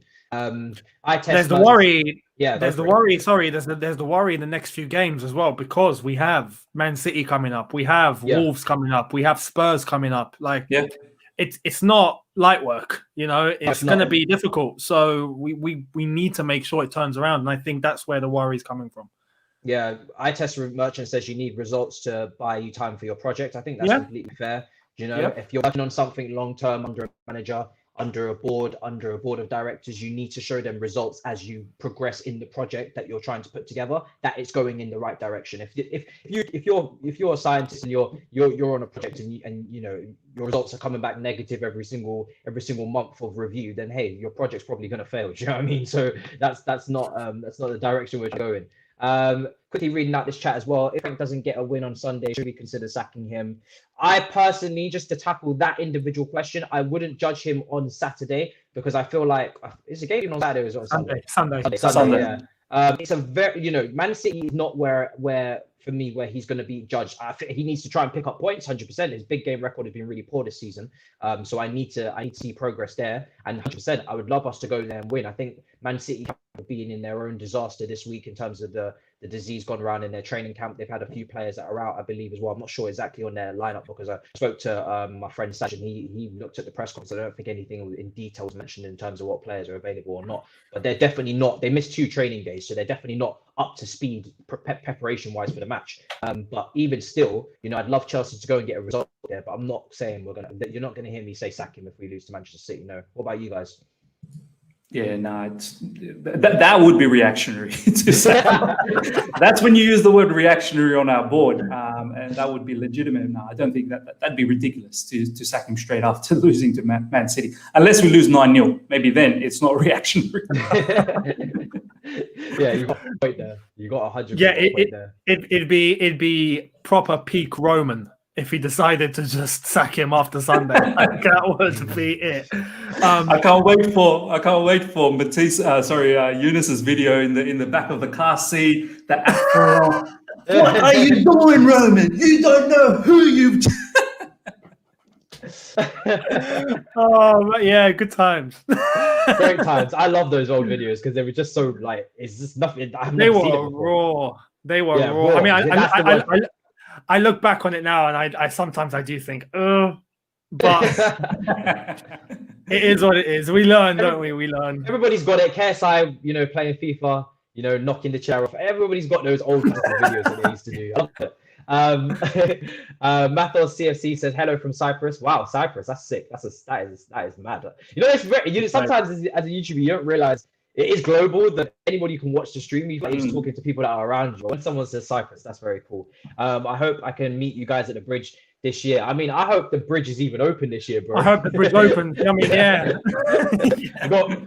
There's the worry. There's the worry. Sorry, there's the worry in the next few games as well, because we have Man City coming up, we have Wolves coming up, we have Spurs coming up. Like, it's not light work. You know, it's going to be difficult. So we need to make sure it turns around, and I think that's where the worry is coming from. Yeah, I test merchant says you need results to buy you time for your project. I think that's completely fair. You know, if you're working on something long term under a manager, under a board of directors, you need to show them results as you progress in the project that you're trying to put together, that it's going in the right direction. If you're a scientist and you're on a project and you know your results are coming back negative every single month of review, then hey, your project's probably going to fail. Do you know what I mean? So that's not the direction we're going. Quickly reading out this chat as well. If Frank doesn't get a win on Sunday, should we consider sacking him? I personally, just to tackle that individual question, I wouldn't judge him on Saturday because I feel like it's a game on Saturday or Sunday. Sunday. Yeah. It's a very, you know, Man City is not where for me where he's going to be judged. I think he needs to try and pick up points. 100%. His big game record has been really poor this season. So I need to see progress there. And 100%, I would love us to go there and win. I think Man City have being in their own disaster this week in terms of the disease gone around in their training camp. They've had a few players that are out, I believe, as well. I'm not sure exactly on their lineup because I spoke to my friend Saj, and he looked at the press conference. I don't think anything in detail was mentioned in terms of what players are available or not. But they're definitely not. They missed 2 training days, so they're definitely not up to speed preparation-wise for the match. But even still, I'd love Chelsea to go and get a result there. But I'm not saying you're not gonna hear me say sack him if we lose to Manchester City. No. What about you guys? Yeah, no, that would be reactionary. That's when you use the word reactionary on our board, and that would be legitimate. No, I don't think that'd be ridiculous to sack him straight after losing to Man City, unless we lose 9-0. Maybe then it's not reactionary. Yeah, you got a point there. You got 100. Yeah, it'd be proper peak Roman if he decided to just sack him after Sunday. Like, that would be it. I can't wait for Matisse. Younes's video in the back of the car seat. The Afro. What are you doing, Roman? You don't know who you've. Oh yeah, good times. Great times. I love those old videos because they were just so like it's just nothing. They were raw. Raw. I mean, I look back on it now, and I sometimes I do think, but it is what it is. We learn, don't we? We learn. Everybody's got it. KSI, playing FIFA, knocking the chair off. Everybody's got those old videos that they used to do. Mathos CFC says hello from Cyprus. Wow, Cyprus, that's sick. That is mad. Sometimes as a YouTuber, you don't realize it is global, that anybody can watch the stream. You're just talking to people that are around you. When someone says Cyprus, that's very cool. I hope I can meet you guys at the bridge this year. I mean, I hope the bridge is even open this year, bro. I hope the bridge opens. I mean, yeah.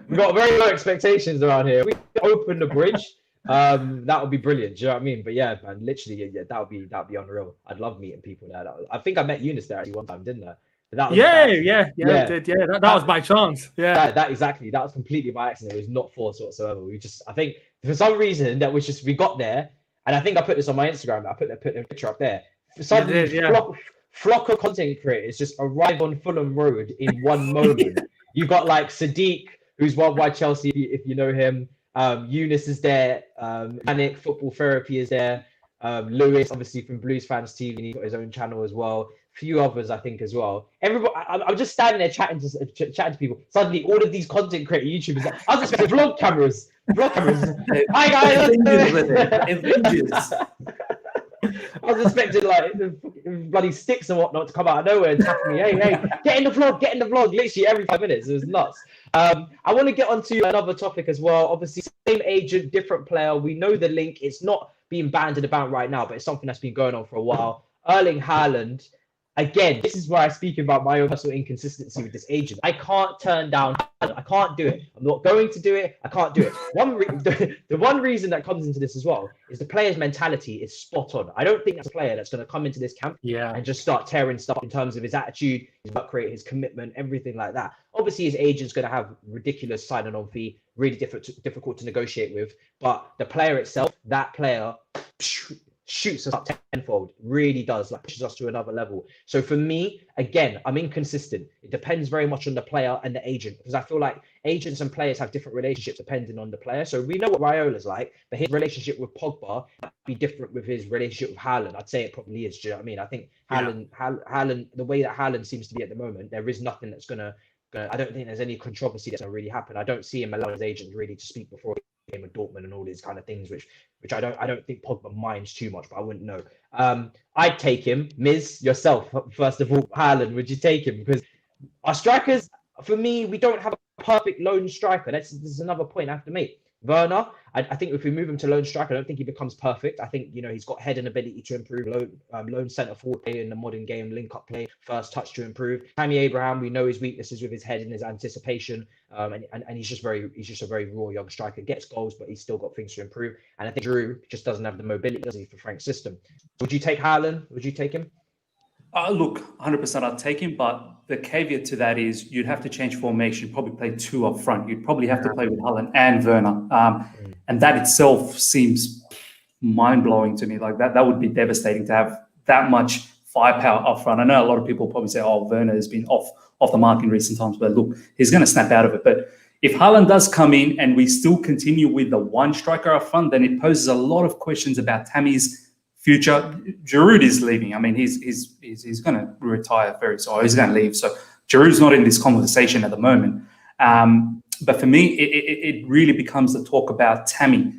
we got very low expectations around here. If we open the bridge, that would be brilliant. Do you know what I mean? But yeah, man, literally, that would be unreal. I'd love meeting people there. I think I met Younes there actually one time, didn't I? I did. Yeah. That was by chance. Yeah, that exactly. That was completely by accident. It was not forced whatsoever. I think for some reason we got there, and I think I put this on my Instagram. I put the picture up there. For some flock of content creators just arrive on Fulham Road in one moment. You got like Sadiq, who's worldwide Chelsea, if you know him. Younes is there. Manic Football Therapy is there. Lewis, obviously from Blues Fans TV, and he's got his own channel as well. Few others, I think, as well. Everybody, I'm just standing there chatting to people. Suddenly, all of these content creator YouTubers, I was expecting vlog cameras. Hi guys. I was expecting like bloody sticks and whatnot to come out of nowhere and tap me. Hey, get in the vlog. Literally every 5 minutes. It was nuts. I want to get onto another topic as well. Obviously, same agent, different player. We know the link. It's not being bandied about right now, but it's something that's been going on for a while. Erling Haaland. Again, this is where I speak about my own personal inconsistency with this agent. I can't turn down. I can't do it. I'm not going to do it. I can't do it. The one reason that comes into this as well is the player's mentality is spot on. I don't think that's a player that's going to come into this camp and just start tearing stuff in terms of his attitude, his work rate, his commitment, everything like that. Obviously, his agent's going to have ridiculous signing on fee, really difficult to negotiate with. But the player itself, that player shoots us up tenfold, really does, like pushes us to another level. So for me, again, I'm inconsistent. It depends very much on the player and the agent, because I feel like agents and players have different relationships depending on the player. So we know what Raiola's like, but his relationship with Pogba might be different with his relationship with Haaland. I'd say it probably is. Do you know what I mean? I think Haaland, the way that Haaland seems to be at the moment, there is nothing that's gonna. I don't think there's any controversy that's gonna really happen. I don't see him allowing his agent really to speak before game with Dortmund and all these kind of things, which I don't think Pogba minds too much, but I wouldn't know. I'd take him. Miz, yourself, first of all, Haaland, would you take him? Because our strikers, for me, we don't have a perfect lone striker. This is another point I have to make. Werner, I think if we move him to lone striker, I don't think he becomes perfect. I think, he's got head and ability to improve, lone centre forward play in the modern game, link-up play, first touch to improve. Tammy Abraham, we know his weaknesses with his head and his anticipation, and he's just a very raw young striker. Gets goals, but he's still got things to improve. And I think Drew just doesn't have the mobility, does he, for Frank's system. Would you take Haaland? Would you take him? Look, 100% I'd take him, but the caveat to that is you'd have to change formation. You'd probably play 2 up front. You'd probably have to play with Haaland and Werner. And that itself seems mind-blowing to me. Like that would be devastating to have that much firepower up front. I know a lot of people probably say, Werner has been off the mark in recent times, but look, he's going to snap out of it. But If Haaland does come in and we still continue with the one striker up front, then it poses a lot of questions about Tammy's future. Giroud is leaving. I mean, he's going to retire very soon. He's going to leave. So Giroud's not in this conversation at the moment. But for me, it really becomes the talk about Tammy.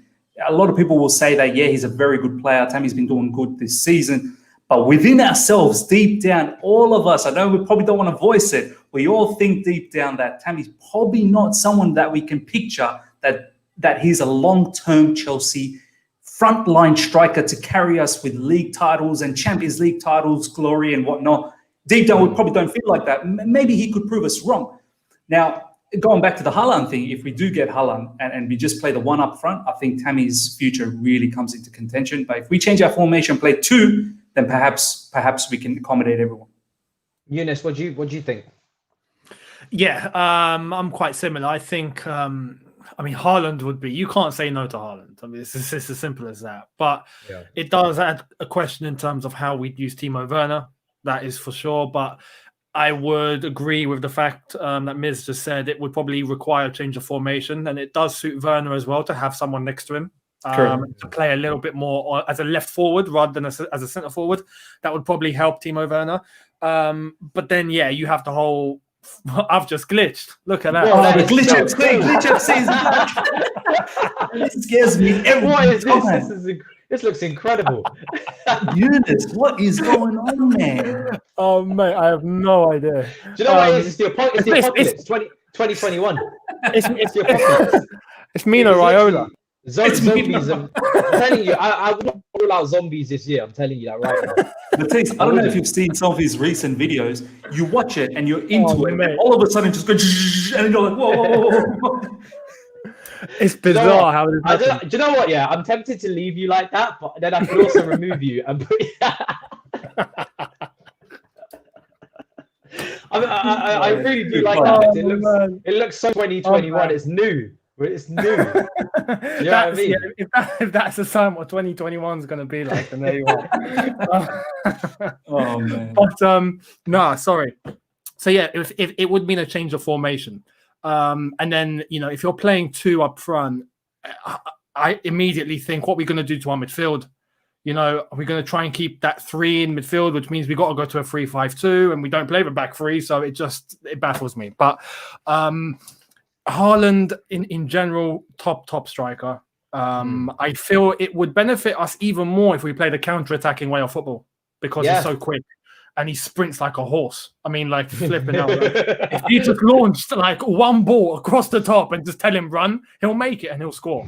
A lot of people will say that, yeah, he's a very good player. Tammy's been doing good this season. But within ourselves, deep down, all of us, I know we probably don't want to voice it, we all think deep down that Tammy's probably not someone that we can picture that he's a long-term Chelsea frontline striker to carry us with league titles and Champions League titles, glory and whatnot. Deep down, we probably don't feel like that. Maybe he could prove us wrong. Now, going back to the Haaland thing, if we do get Haaland and we just play the one up front, I think Tammy's future really comes into contention. But if we change our formation, play two, then perhaps we can accommodate everyone. Younes, what do you think? Yeah, I'm quite similar. I think, Haaland would be. You can't say no to Haaland. I mean, it's as simple as that. But it does add a question in terms of how we'd use Timo Werner. That is for sure. But I would agree with the fact that Miz just said it would probably require a change of formation, and it does suit Werner as well to have someone next to him. To play a little bit more as a left forward rather than as a centre forward. That would probably help Timo Werner. But then, you have the whole... I've just glitched. Look at that. Oh, the glitch FC is back. This scares me every What is time. This looks incredible. Younes, what is going on, man? Oh, mate, I have no idea. Do you know what it is? It's the apocalypse. 2021. It's the apocalypse. It's Mino Raiola. Zombies. I'm telling you, I wouldn't rule out zombies this year. I'm telling you that right now. But I don't know if you've seen some of his recent videos. You watch it and you're into it, and all of a sudden just go, and you're like, whoa. It's bizarre how it is. Do you know what? Yeah, I'm tempted to leave you like that, but then I could also remove you and put. I really do like that. It looks so 2021. It's new. It's new. You know what I mean? Yeah, if that's a sign what 2021 is going to be like, then there you are. Oh man. But sorry. So if it would mean a change of formation, and then if you're playing two up front, I immediately think what we're going to do to our midfield. Are we going to try and keep that three in midfield, which means we got to go to a 3-5-2, and we don't play with back three, so it baffles me. But Haaland, in general, top striker. I feel it would benefit us even more if we played a counter-attacking way of football because he's so quick and he sprints like a horse. I mean, like flipping out. If he just launched like one ball across the top and just tell him run, he'll make it and he'll score.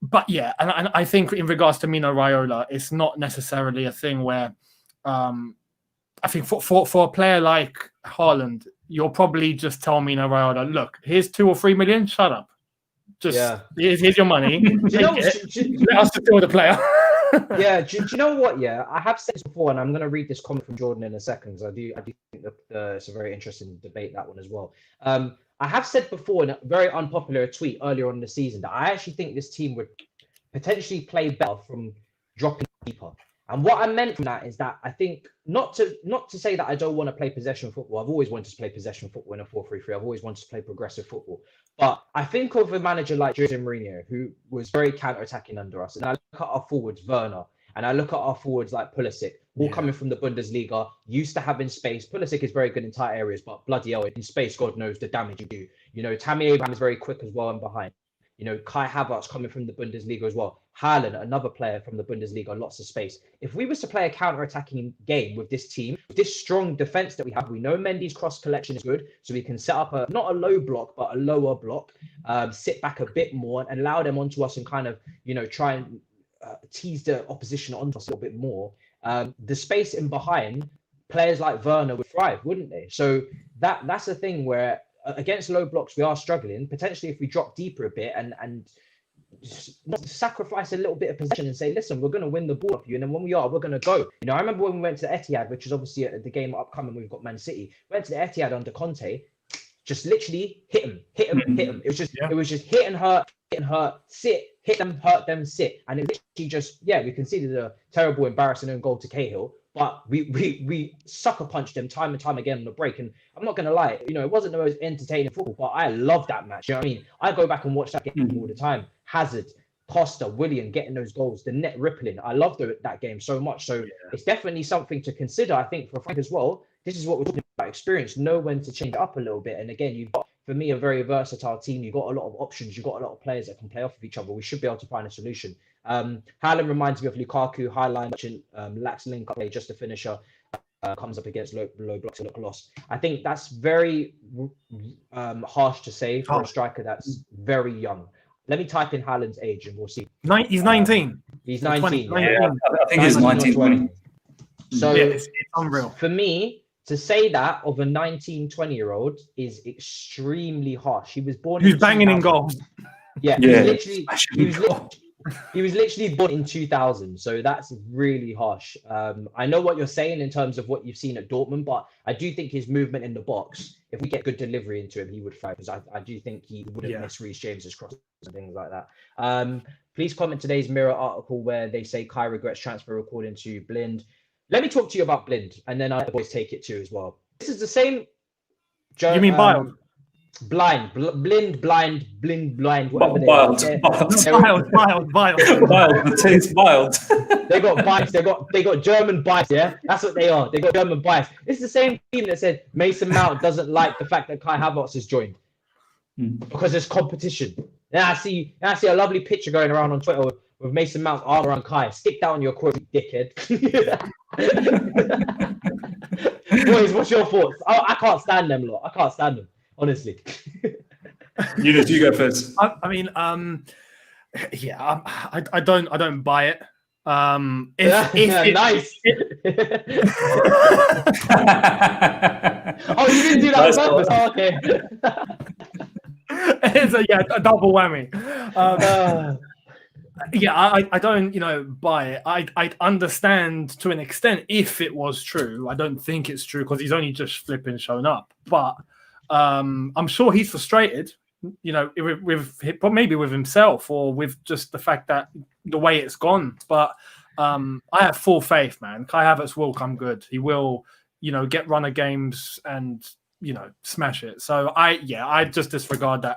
But and I think in regards to Mino Raiola, it's not necessarily a thing where I think for a player like Haaland, you'll probably just tell Mino Raiola, look, here's 2 or 3 million, shut up. Here's your money. Let us deal with the player. Do you know what? I have said this before, and I'm going to read this comment from Jordan in a second. I do think that it's a very interesting debate, that one as well. I have said before in a very unpopular tweet earlier on in the season that I actually think this team would potentially play better from dropping deeper. And what I meant from that is that I think not to say that I don't want to play possession football. I've always wanted to play possession football in a 4-3-3. I've always wanted to play progressive football. But I think of a manager like Jose Mourinho, who was very counter-attacking under us. And I look at our forwards, Werner, and I look at our forwards like Pulisic, all coming from the Bundesliga, used to having space. Pulisic is very good in tight areas, but bloody hell, in space, God knows the damage you do. Tammy Abraham is very quick as well and behind. Kai Havertz coming from the Bundesliga as well. Haaland, another player from the Bundesliga, lots of space. If we was to play a counter-attacking game with this team, with this strong defense that we have, we know Mendy's cross collection is good, so we can set up not a low block, but a lower block, sit back a bit more and allow them onto us and kind of, try and tease the opposition onto us a little bit more. The space in behind, players like Werner would thrive, wouldn't they? So that's the thing where against low blocks, we are struggling. Potentially, if we drop deeper a bit and sacrifice a little bit of possession and say, listen, we're going to win the ball off you. And then when we are, we're going to go. I remember when we went to the Etihad, which is obviously the game upcoming, we've got Man City. Went to the Etihad under Conte, just literally hit him. It was just hit and hurt, sit, hit them, hurt them, sit. And it literally just, we conceded a terrible, embarrassing own goal to Cahill. but we sucker punched them time and time again on the break. And I'm not gonna lie, it wasn't the most entertaining football, but I love that match. You know what I mean? I go back and watch that game all the time. Hazard, Costa, William getting those goals, the net rippling. I loved that game so much. So it's definitely something to consider, I think, for Frank as well. This is what we're talking about: experience, know when to change it up a little bit. And again, you've got, for me, a very versatile team. You've got a lot of options. You've got a lot of players that can play off of each other. We should be able to find a solution. Haaland reminds me of Lukaku. Highline, which lacks link up play, just a finisher. Comes up against low blocks and look lost. I think that's very harsh to say for a striker that's very young. Let me type in Haaland's age and we'll see. He's 19. He's 19. Yeah, I think he's 19, 20. So it's unreal. For me, to say that of a 19, 20-year-old is extremely harsh. He was born. He was banging in goals. Yeah, he was literally born in 2000. So that's really harsh. I know what you're saying in terms of what you've seen at Dortmund, but I do think his movement in the box, if we get good delivery into him, he would thrive. Because I do think he wouldn't miss Reece James's crosses and things like that. Please comment today's Mirror article where they say Kai regrets transfer according to Blind. Let me talk to you about Blind, and then I always take it too as well. This is the same. You mean Blind? Blind, blind, whatever they Wild. It's wild. They got bias. They got German bias. Yeah, that's what they are. They got German bias. It's the same team that said Mason Mount doesn't like the fact that Kai Havertz has joined because there's competition. And I see a lovely picture going around on Twitter with Mason Mount's arm around Kai. Stick down your quote, dickhead. Boys, what's your thoughts? I can't stand them lot. I can't stand them, honestly. Younes, you go first. I mean, I don't buy it. Nice. Oh, you didn't do that on purpose. Oh, okay. It's a double whammy. I don't, buy it. I understand to an extent if it was true. I don't think it's true because he's only just flipping shown up. But I'm sure he's frustrated, maybe with himself or with just the fact that the way it's gone. But I have full faith, man. Kai Havertz will come good. He will, get runner games and, smash it. So I just disregard it.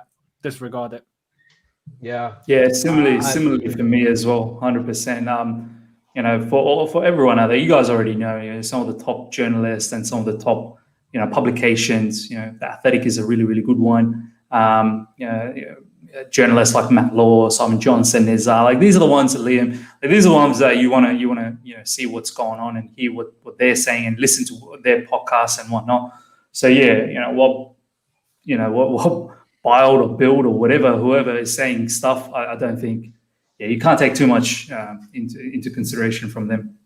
Yeah. Similarly for me as well, 100%. For everyone out there, you guys already know, some of the top journalists and some of the top, publications. The Athletic is a really, really good one. Journalists like Matt Law, Simon Johnson is these are the ones that Liam. These are the ones that you want to see what's going on and hear what they're saying and listen to their podcasts and whatnot. So what Bild or Build or whoever is saying stuff, I don't think, you can't take too much into consideration from them.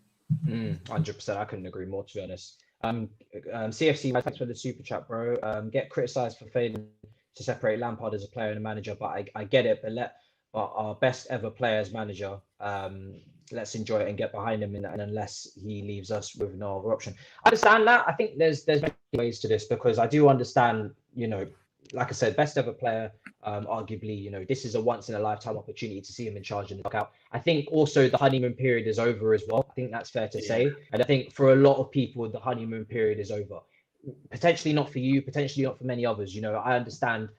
100%. I couldn't agree more, to be honest. CFC, thanks for the super chat, bro. Get criticised for failing to separate Lampard as a player and a manager, but I get it. But our best ever player as manager, let's enjoy it and get behind him, and unless he leaves us with no other option. I understand that. I think there's many ways to this because I do understand, like I said, best ever player, arguably, this is a once in a lifetime opportunity to see him in charge and knock out. I think also the honeymoon period is over as well. I think that's fair to say. And I think for a lot of people, the honeymoon period is over. Potentially not for you, potentially not for many others. I understand,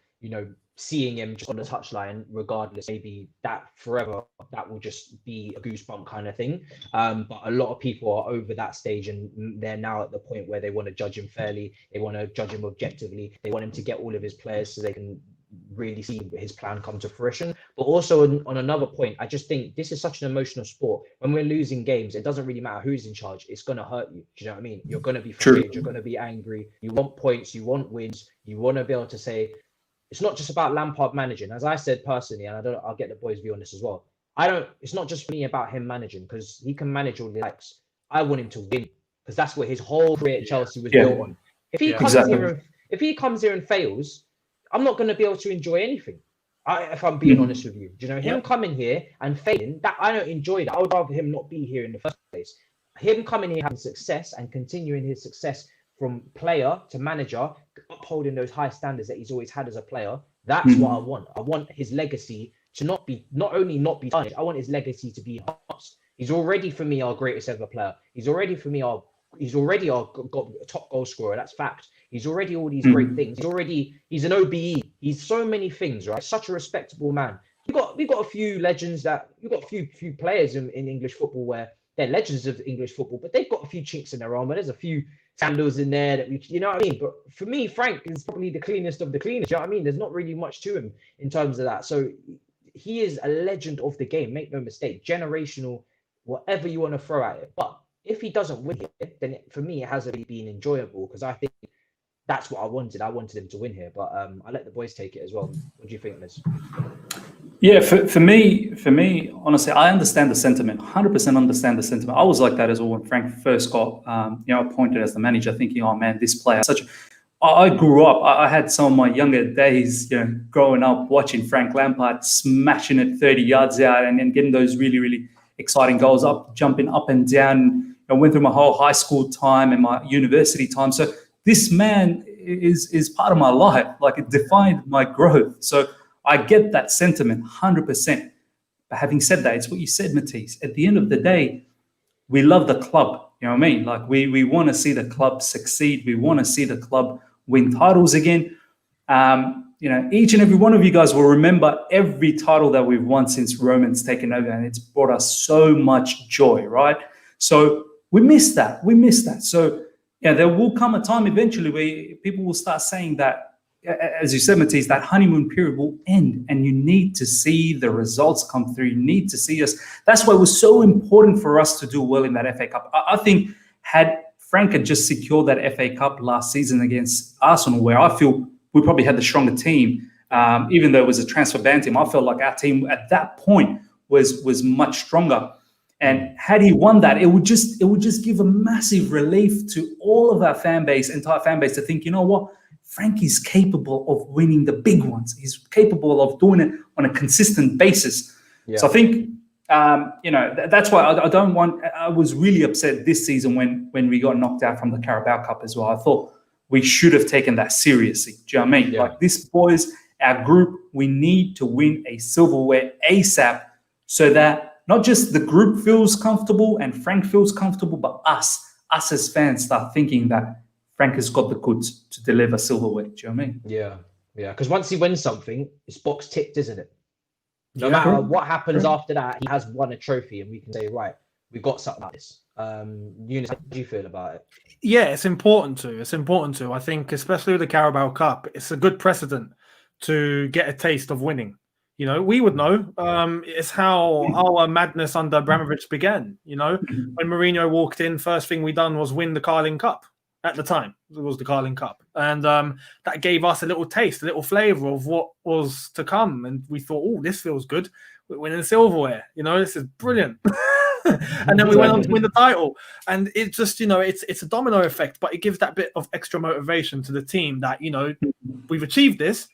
seeing him just on the touchline, regardless, maybe that forever, that will just be a goosebump kind of thing. But a lot of people are over that stage and they're now at the point where they want to judge him fairly. They want to judge him objectively. They want him to get all of his players so they can really see his plan come to fruition. But also on another point, I just think this is such an emotional sport. When we're losing games, it doesn't really matter who's in charge. It's going to hurt you. Do you know what I mean? You're going to be frustrated. You're going to be angry. You want points. You want wins. You want to be able to say, it's not just about Lampard managing. As I said personally, and I'll get the boys' view on this as well. It's not just me about him managing because he can manage all he likes. I want him to win because that's what his whole career at Chelsea was built on. If he comes here and fails, I'm not going to be able to enjoy anything. If I'm being honest with you, him coming here and failing, that I don't enjoy that. I would rather him not be here in the first place. Him coming here having success and continuing his success from player to manager, upholding those high standards that he's always had as a player. That's what I want. I want his legacy to not only not be tarnished, I want his legacy to be enhanced. He's already for me our greatest ever player. He's already for me our top goal scorer. That's fact. He's already all these great things. He's an OBE. He's so many things, right? Such a respectable man. We've got a few legends you've got a few players in English football where they're legends of English football, but they've got a few chinks in their armor. There's a few scandals in there that you know what I mean? But for me, Frank is probably the cleanest of the cleanest. You know what I mean? There's not really much to him in terms of that. So he is a legend of the game. Make no mistake. Generational, whatever you want to throw at it. But if he doesn't win it, then for me, it hasn't really been enjoyable because I think that's what I wanted. I wanted him to win here, but I let the boys take it as well. What do you think, Miz? Yeah, for me, honestly, I understand the sentiment. 100% understand the sentiment. I was like that as well when Frank first got, appointed as the manager, thinking, "Oh man, this player." I grew up. I had some of my younger days, growing up watching Frank Lampard smashing it 30 yards out and then getting those really, really exciting goals, jumping up and down. I went through my whole high school time and my university time. So this man is part of my life. Like, it defined my growth. So I get that sentiment 100%. But having said that, it's what you said, Matisse. At the end of the day, we love the club. You know what I mean? Like, we want to see the club succeed. We want to see the club win titles again. Each and every one of you guys will remember every title that we've won since Roman's taken over, and it's brought us so much joy, right? So we miss that. So there will come a time eventually where people will start saying that, as you said, Matisse, that honeymoon period will end and you need to see the results come through. You need to see us. That's why it was so important for us to do well in that FA Cup. I think had Frank had just secured that FA Cup last season against Arsenal, where I feel we probably had the stronger team, even though it was a transfer ban team, I felt like our team at that point was much stronger. And had he won that, it would just give a massive relief to all of our entire fan base to think, you know what? Frank is capable of winning the big ones. He's capable of doing it on a consistent basis. Yeah. So I think, that's why I was really upset this season when we got knocked out from the Carabao Cup as well. I thought we should have taken that seriously. Do you know what I mean? Yeah. Like, this boys, our group, we need to win a silverware ASAP so that not just the group feels comfortable and Frank feels comfortable, but us as fans start thinking that Frank has got the goods to deliver silverware. Do you know what I mean? Yeah. Because once he wins something, it's box ticked, isn't it? No matter what happens after that, he has won a trophy, and we can say, right, we've got something like this. Younes, how do you feel about it? Yeah, it's important to. I think, especially with the Carabao Cup, it's a good precedent to get a taste of winning. We would know. It's how our madness under Abramovich began. When Mourinho walked in, first thing we done was win the Carling Cup. At the time, it was the Carling Cup. And that gave us a little taste, a little flavour of what was to come. And we thought, oh, this feels good. We're winning silverware. This is brilliant. And then we went on to win the title. And it just, it's a domino effect, but it gives that bit of extra motivation to the team that, we've achieved this.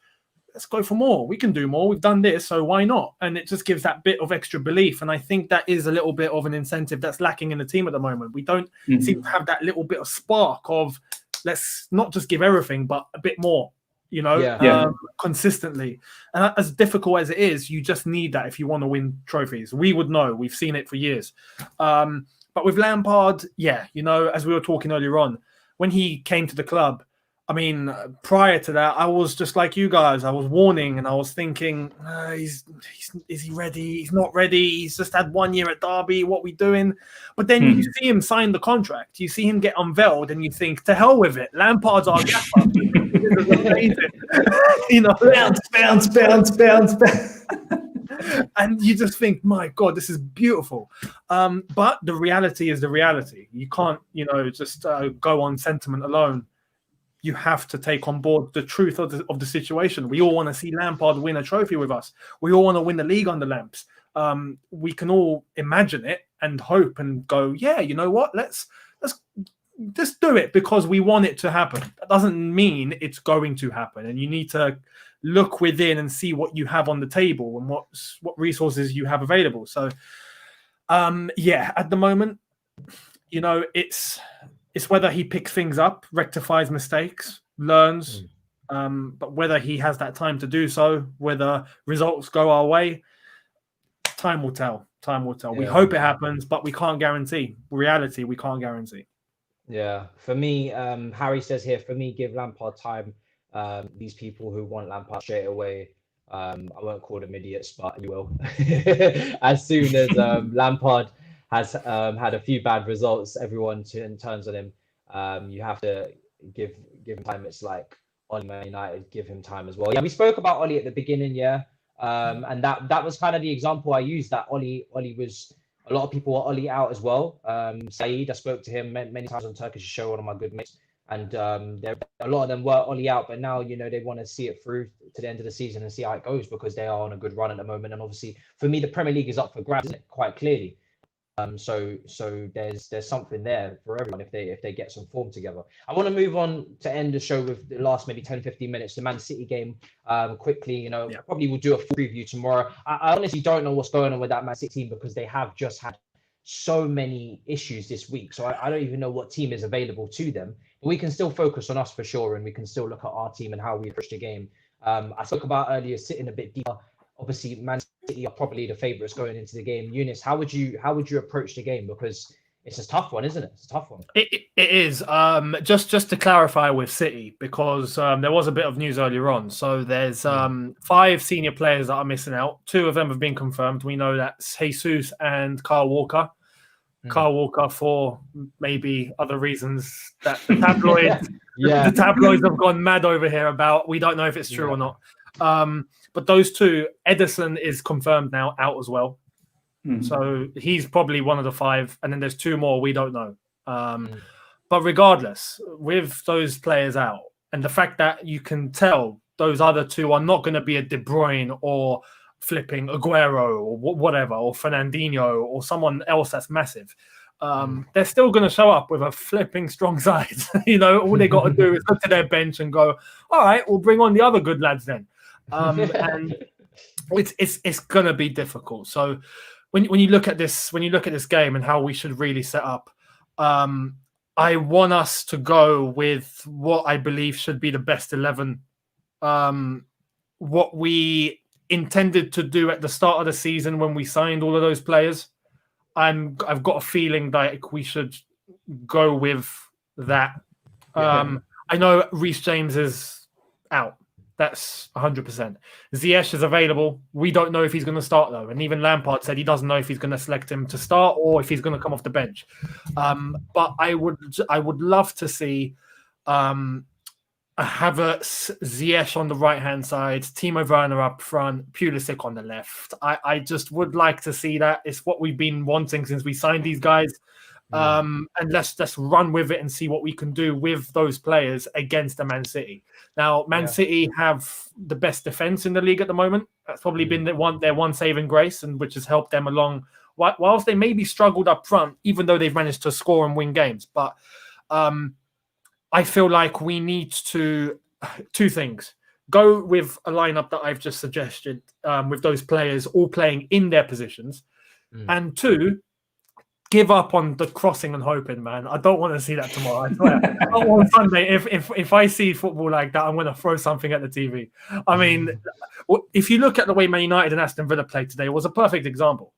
Let's go for more. We can do more. We've done this, so why not? And it just gives that bit of extra belief. And I think that is a little bit of an incentive that's lacking in the team at the moment. We don't seem to have that little bit of spark of, let's not just give everything, but a bit more, consistently. And as difficult as it is, you just need that if you want to win trophies. We would know. We've seen it for years. But with Lampard, as we were talking earlier on, when he came to the club, I mean, prior to that, I was just like you guys. I was warning and I was thinking, is he ready? He's not ready. He's just had 1 year at Derby. What are we doing? But then you see him sign the contract. You see him get unveiled and you think, to hell with it. Lampard's our gaffer. This is amazing. Bounce. And you just think, my God, this is beautiful. But the reality is the reality. You can't, just go on sentiment alone. You have to take on board the truth of the situation. We all want to see Lampard win a trophy with us. We all want to win the league under Lamps. We can all imagine it and hope and go, yeah, you know what? Let's just do it because we want it to happen. That doesn't mean it's going to happen. And you need to look within and see what you have on the table and what resources you have available. So, at the moment, it's whether he picks things up, rectifies mistakes, learns, but whether he has that time to do so, whether results go our way, time will tell. Time will tell. We hope it happens, but we can't guarantee. Reality, we can't guarantee. Yeah, for me, Harry says here, for me, give Lampard time. These people who want Lampard straight away, I won't call them idiots, but you will. As soon as Lampard has had a few bad results, everyone turns on him. You have to give him time. It's like Oli Man United, give him time as well. Yeah, we spoke about Oli at the beginning, and that was kind of the example I used. That Oli was, a lot of people were Oli out as well. Saeed, I spoke to him many times on Turkish show, one of my good mates, and a lot of them were Oli out, but now they want to see it through to the end of the season and see how it goes, because they are on a good run at the moment. And obviously, for me, the Premier League is up for grabs, isn't it? Quite clearly. So there's something there for everyone if they get some form together. I want to move on to end the show with the last maybe 10-15 minutes, the Man City game, quickly. Probably we'll do a full preview tomorrow. I honestly don't know what's going on with that Man City team, because they have just had so many issues this week. So I don't even know what team is available to them. But we can still focus on us for sure, and we can still look at our team and how we approach the game. I spoke about earlier sitting a bit deeper. Obviously, Man City are probably the favourites going into the game. Younes, how would you approach the game? Because it's a tough one, isn't it? It's a tough one. It is. Just to clarify with City, because there was a bit of news earlier on. So there's 5 senior players that are missing out. 2 of them have been confirmed. We know that's Jesus and Kyle Walker. Kyle Walker for maybe other reasons that the tabloids, the tabloids have gone mad over here about. We don't know if it's true or not. But those 2, Ederson is confirmed now out as well. So he's probably one of the 5. And then there's 2 more we don't know. But regardless, with those players out, and the fact that you can tell those other 2 are not going to be a De Bruyne or flipping Aguero or whatever, or Fernandinho or someone else that's massive. They're still going to show up with a flipping strong side. All they got to do is go to their bench and go, all right, we'll bring on the other good lads then. And it's going to be difficult. So when you look at this game and how we should really set up, I want us to go with what I believe should be the best 11. What we intended to do at the start of the season when we signed all of those players. I've got a feeling like we should go with that. I know Reece James is out. That's 100%. Ziyech is available. We don't know if he's going to start, though. And even Lampard said he doesn't know if he's going to select him to start or if he's going to come off the bench. But I would love to see a Havertz, Ziyech on the right-hand side, Timo Werner up front, Pulisic on the left. I just would like to see that. It's what we've been wanting since we signed these guys. And let's run with it and see what we can do with those players against the Man City. Now, Man City have the best defense in the league at the moment. That's probably been their one saving grace, and which has helped them along. Whilst they maybe struggled up front, even though they've managed to score and win games. But I feel like we need to 2 things. Go with a lineup that I've just suggested, with those players all playing in their positions. And 2, give up on the crossing and hoping, man. I don't want to see that tomorrow. I swear. On Sunday, if I see football like that, I'm going to throw something at the TV. I mean, if you look at the way Man United and Aston Villa played today, it was a perfect example.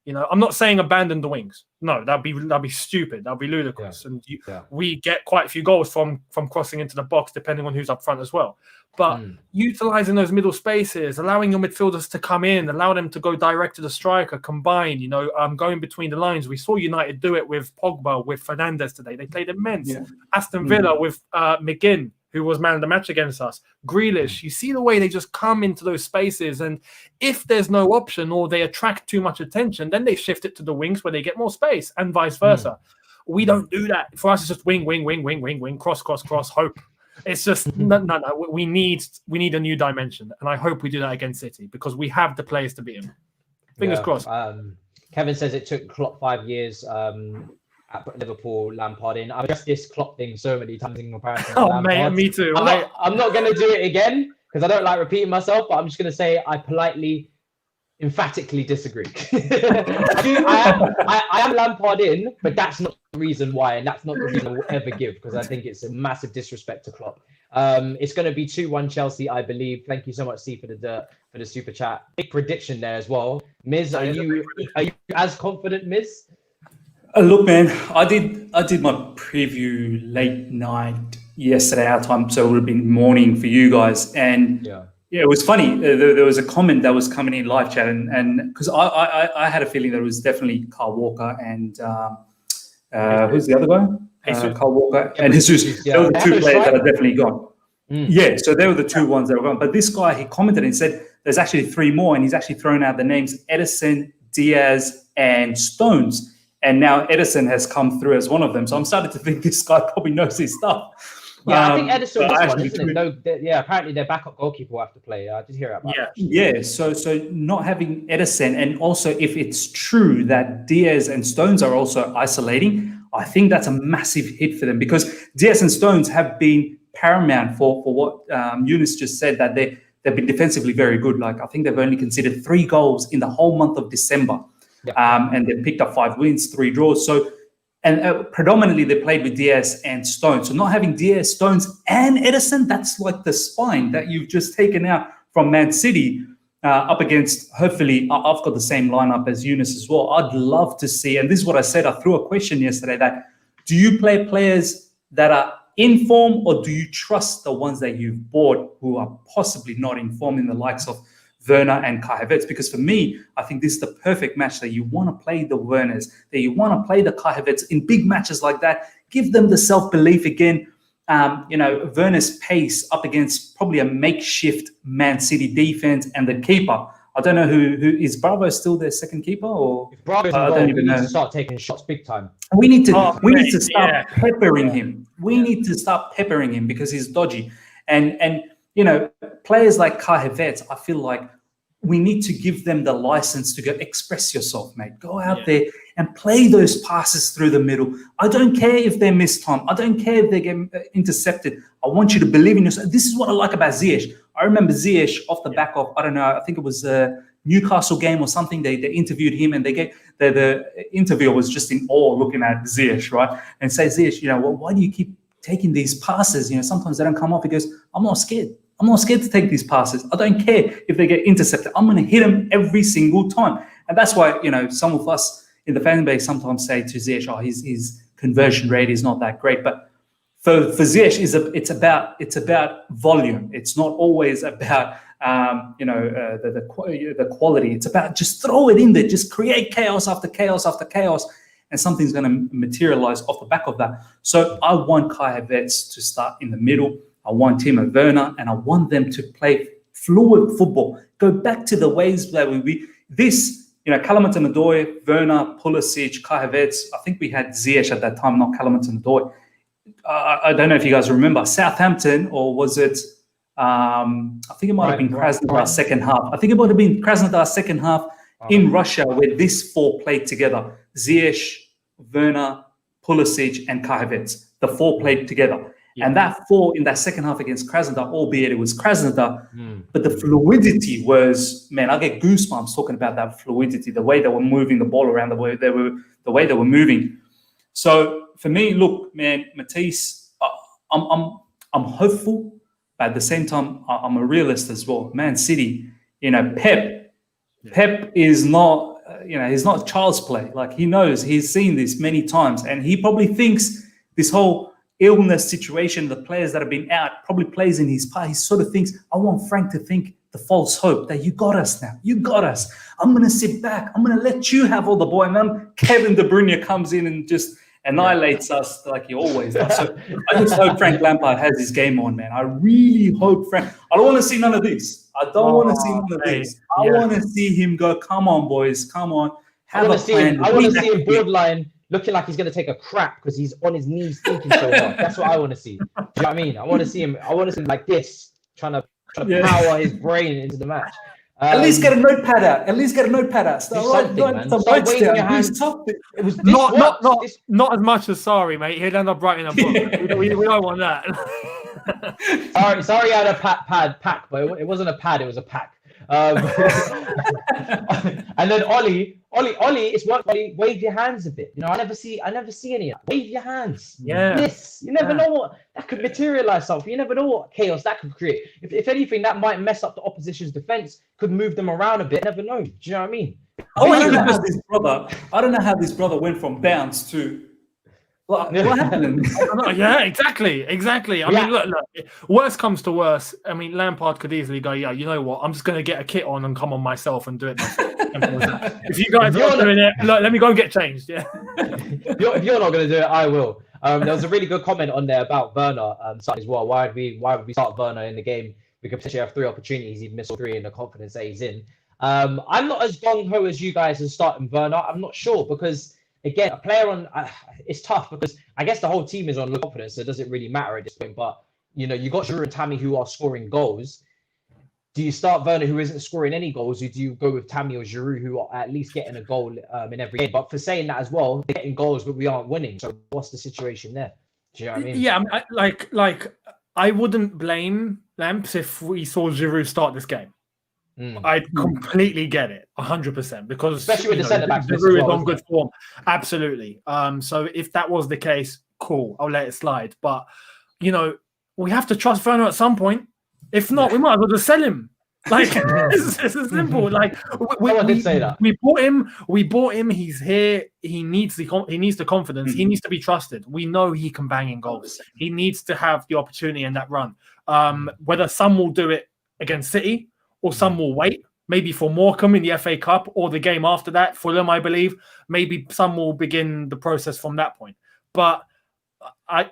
I'm not saying abandon the wings. No, that'd be stupid. That'd be ludicrous. And we get quite a few goals from crossing into the box, depending on who's up front as well. But utilizing those middle spaces, allowing your midfielders to come in, allow them to go direct to the striker, combine, going between the lines. We saw United do it with Pogba, with Fernandes today. They played immense. Aston Villa with McGinn, who was man of the match against us. Grealish, you see the way they just come into those spaces. And if there's no option or they attract too much attention, then they shift it to the wings where they get more space, and vice versa. We don't do that. For us, it's just wing, cross, hope. It's just no. We need a new dimension, and I hope we do that against City, because we have the players to beat him. Fingers crossed. Kevin says it took Klopp 5 years at Liverpool, Lampard in. I've addressed this Klopp thing so many times in comparison. Mate, me too. I'm not going to do it again because I don't like repeating myself, but I'm just going to say I politely, emphatically disagree. I am Lampard in, but that's not the reason why, and that's not the reason I will ever give, because I think it's a massive disrespect to Klopp. It's going to be 2-1 Chelsea, I believe. Thank you so much, C, for for the super chat. Big prediction there as well. Miz, are you as confident, Miz? Look, man, I did my preview late night yesterday our time, so it would have been morning for you guys. And yeah, it was funny. There was a comment that was coming in live chat, and because I had a feeling that it was definitely Kyle Walker and who's the other guy? Kyle Walker and Jesus. They were the two players that are definitely gone. Yeah, so they were the two ones that were gone. But this guy, he commented and said there's actually three more, and he's actually thrown out the names Ederson, Diaz, and Stones. And now Ederson has come through as one of them. So I'm starting to think this guy probably knows his stuff. Yeah, I think Ederson was one, isn't it? No, apparently their backup goalkeeper will have to play. I did hear about that. Yeah. So not having Ederson, and also if it's true that Diaz and Stones are also isolating, I think that's a massive hit for them, because Diaz and Stones have been paramount for what Younes just said, that they've been defensively very good. Like, I think they've only conceded 3 goals in the whole month of December. And they picked up 5 wins, 3 draws. So, and predominantly they played with Diaz and Stones. So not having Diaz, Stones, and Ederson, that's like the spine that you've just taken out from Man City up against. Hopefully, I've got the same lineup as Younes as well. I'd love to see, and this is what I said. I threw a question yesterday: that do you play players that are in form, or do you trust the ones that you've bought who are possibly not in form, in the likes of Werner and Kai Havertz? Because for me, I think this is the perfect match that you want to play the Werners, that you want to play the Kai Havertz in big matches like that. Give them the self-belief again. Werner's pace up against probably a makeshift Man City defense and the keeper. I don't know who is Bravo still their second keeper, or if Bravo's I don't even know. To start taking shots big time. We need to start peppering him. We need to start peppering him because he's dodgy. And players like Kai Havertz, I feel like we need to give them the license to go express yourself, mate. Go out there and play those passes through the middle. I don't care if they're missed time. I don't care if they get intercepted. I want you to believe in yourself. This is what I like about Ziyech. I remember Ziyech off the back of, I don't know, I think it was a Newcastle game or something. They interviewed him, and the interviewer was just in awe looking at Ziyech, right? And say, Ziyech, why do you keep taking these passes? Sometimes they don't come off. He goes, I'm not scared. I'm not scared to take these passes. I don't care if they get intercepted. I'm going to hit them every single time. And that's why, some of us in the fan base sometimes say to Ziyech, his conversion rate is not that great. But for Ziyech, it's about volume. It's not always about the quality. It's about just throw it in there, just create chaos after chaos after chaos, and something's going to materialize off the back of that. So I want Kai Havertz to start in the middle. I want Timo Werner, and I want them to play fluid football. Go back to the ways that Kalaman-Odoi, Werner, Pulisic, Kai Havertz. I think we had Ziyech at that time, not Kalaman-Odoi. I don't know if you guys remember Southampton, or was it? I think it might have been Krasnodar second half. I think it might have been Krasnodar second half in Russia, where this 4 played together: Ziyech, Werner, Pulisic, and Kai Havertz. The 4 played together. Yeah. And that 4 in that second half against Krasnodar, albeit it was Krasnodar, but the fluidity was, man, I get goosebumps talking about that fluidity, the way they were moving the ball around, the way they were moving. So for me, look, man, Matisse, I'm hopeful, but at the same time, I'm a realist as well. Man City, Pep is not, he's not child's play. Like, he knows, he's seen this many times, and he probably thinks this whole illness situation, the players that have been out, probably plays in his part. He sort of thinks, I want Frank to think the false hope that you got us now. You got us. I'm going to sit back. I'm going to let you have all the ball. And then Kevin De Bruyne comes in and just annihilates us like he always does. So I just hope Frank Lampard has his game on, man. I really hope Frank. I don't want to see none of this. I don't want to see none of this. I want to see him go, come on, boys. Come on. Have a plan. I want to see him borderline looking like he's going to take a crap because he's on his knees thinking so hard. That's what I want to see. Do you know what I mean? I want to see him like this, trying to power his brain into the match. At least get a notepad out. Start writing your hands. It was not as much as Sarri, mate. He'd end up writing a book. we don't want that. Sorry, I had a pack, but it wasn't a pad. It was a pack. And then Ollie, it's what Ollie, wave your hands a bit. You know, I never see any of that. Wave your hands. Yeah. Yes. You never know what that could materialize something. You never know what chaos that could create. If anything, that might mess up the opposition's defense, could move them around a bit. You never know. Do you know what I mean? I don't know how this brother went from bounce to what happened? Yeah, exactly. I mean, look, worst comes to worst. I mean, Lampard could easily go, yeah, you know what? I'm just going to get a kit on and come on myself and do it myself. If you guys are doing it, look, let me go and get changed. Yeah. If you're not going to do it, I will. There was a really good comment on there about Werner as well. Why would we start Werner in the game? We could potentially have 3 opportunities. He'd miss all 3 in the confidence that he's in. I'm not as gung-ho as you guys in starting Werner. I'm not sure because, again, a player on it's tough because I guess the whole team is on low confidence, so it doesn't really matter at this point. But, you know, you got Giroud and Tammy who are scoring goals. Do you start Werner who isn't scoring any goals, or do you go with Tammy or Giroud who are at least getting a goal in every game? But for saying that as well, they're getting goals, but we aren't winning. So what's the situation there? Do you know what I mean? Yeah, like I wouldn't blame Lamps if we saw Giroud start this game. I completely get it, 100%, because especially with the centre backs, Giroud is on good form. Absolutely. So if that was the case, cool, I'll let it slide. But you know, we have to trust Werner at some point. If not, we might as well just sell him. Like it's as simple. Like I did say that. We bought him. He's here. He needs the confidence. He needs to be trusted. We know he can bang in goals. He needs to have the opportunity in that run. Whether some will do it against City or some will wait, maybe for Morecambe in the FA Cup or the game after that, Fulham, I believe. Maybe some will begin the process from that point. But I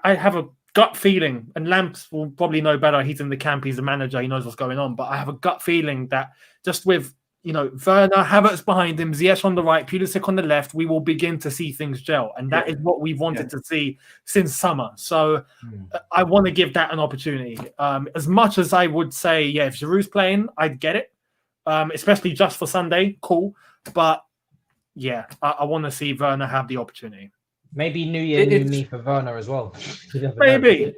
have a gut feeling, and Lamps will probably know better. He's in the camp, he's the manager, he knows what's going on. But I have a gut feeling that just with, you know, Werner, Havertz behind him, Ziyech on the right, Pulisic on the left, we will begin to see things gel. And that is what we've wanted to see since summer. So I want to give that an opportunity. As much as I would say, if Giroud's playing, I'd get it. Especially just for Sunday, cool. But I want to see Werner have the opportunity. Maybe New Year, new me for Werner as well. Maybe.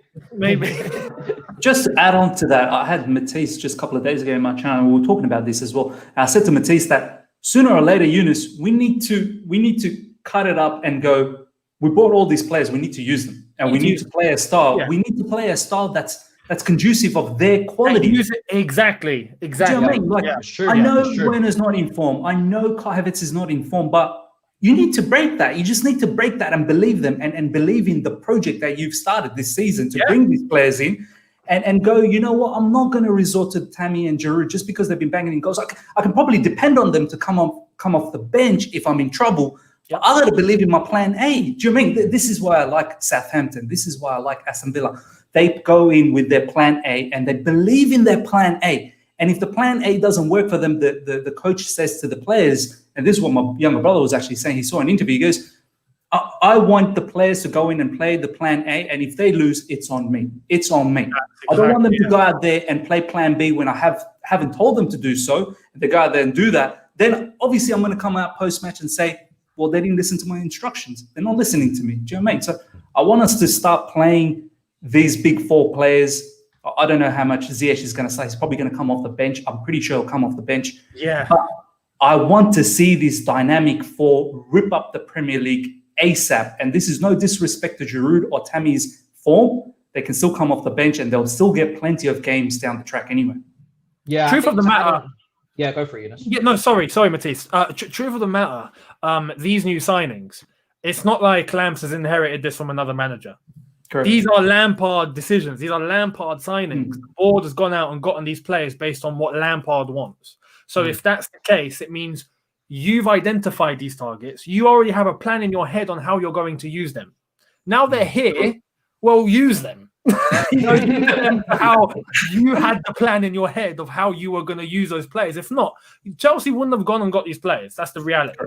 Just to add on to that, I had Matisse just a couple of days ago in my channel. We were talking about this as well. And I said to Matisse that sooner or later, Younes, we need to cut it up and go. We bought all these players. We need to use them, and we need to play a style. Yeah. We need to play a style that's conducive of their quality. Use it exactly. Do you know what I mean? Like, I know Werner's not in form. I know Havertz is not in form, but you need to break that. You just need to break that and believe them and believe in the project that you've started this season to bring these players in and go, you know what, I'm not going to resort to Tammy and Giroud just because they've been banging in goals. I can probably depend on them to come off the bench if I'm in trouble. But I got to believe in my plan A. Do you know what I mean? This is why I like Southampton. This is why I like Aston Villa. They go in with their plan A and they believe in their plan A. And if the plan A doesn't work for them, the coach says to the players, and this is what my younger brother was actually saying, he saw an interview, he goes, I want the players to go in and play the plan A, and if they lose, it's on me. It's on me. I don't want them to go out there and play plan B when I haven't told them to do so. If they go out there and do that, then obviously I'm going to come out post-match and say, well, they didn't listen to my instructions. They're not listening to me. Do you know what I mean? So I want us to start playing these big 4 players. I don't know how much Ziyech is going to say. He's probably going to come off the bench. I'm pretty sure he'll come off the bench. Yeah. But I want to see this dynamic 4 rip up the Premier League ASAP. And this is no disrespect to Giroud or Tammy's form. They can still come off the bench and they'll still get plenty of games down the track anyway. Yeah. Truth of the matter. Yeah, go for it, Younes. Yeah, no, sorry, Matisse. Truth of the matter, these new signings, it's not like Lamps has inherited this from another manager. Correct. These are Lampard decisions. These are Lampard signings. The board has gone out and gotten these players based on what Lampard wants. So if that's the case, it means you've identified these targets. You already have a plan in your head on how you're going to use them. Now they're here, well, use them. How you had the plan in your head of how you were going to use those players. If not, Chelsea wouldn't have gone and got these players. That's the reality.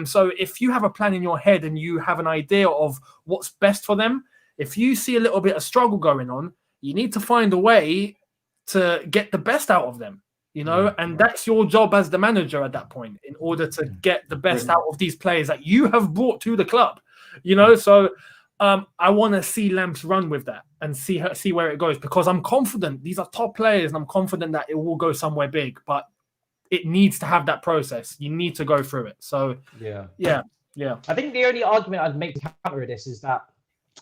So if you have a plan in your head and you have an idea of what's best for them, if you see a little bit of struggle going on, you need to find a way to get the best out of them, and that's your job as the manager at that point in order to get the best out of these players that you have brought to the club, So I want to see Lamps run with that and see where it goes, because I'm confident these are top players and I'm confident that it will go somewhere big, but it needs to have that process. You need to go through it. So yeah. I think the only argument I'd make to counter this is that,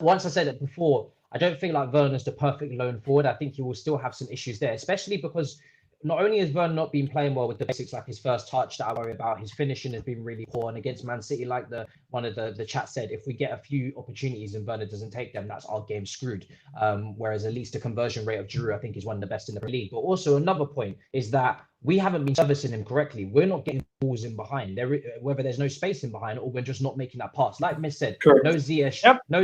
once I said it before, I don't feel like Werner's the perfect lone forward. I think he will still have some issues there, especially because not only has Werner not been playing well with the basics, like his first touch that I worry about, his finishing has been really poor. And against Man City, like one of the chat said, if we get a few opportunities and Werner doesn't take them, that's our game screwed. Whereas at least the conversion rate of Giroud, I think, is one of the best in the league. But also another point is that we haven't been servicing him correctly. We're not getting balls in behind. Whether there's no space in behind or we're just not making that pass. Like Miz said, Correct. no Ziyech, no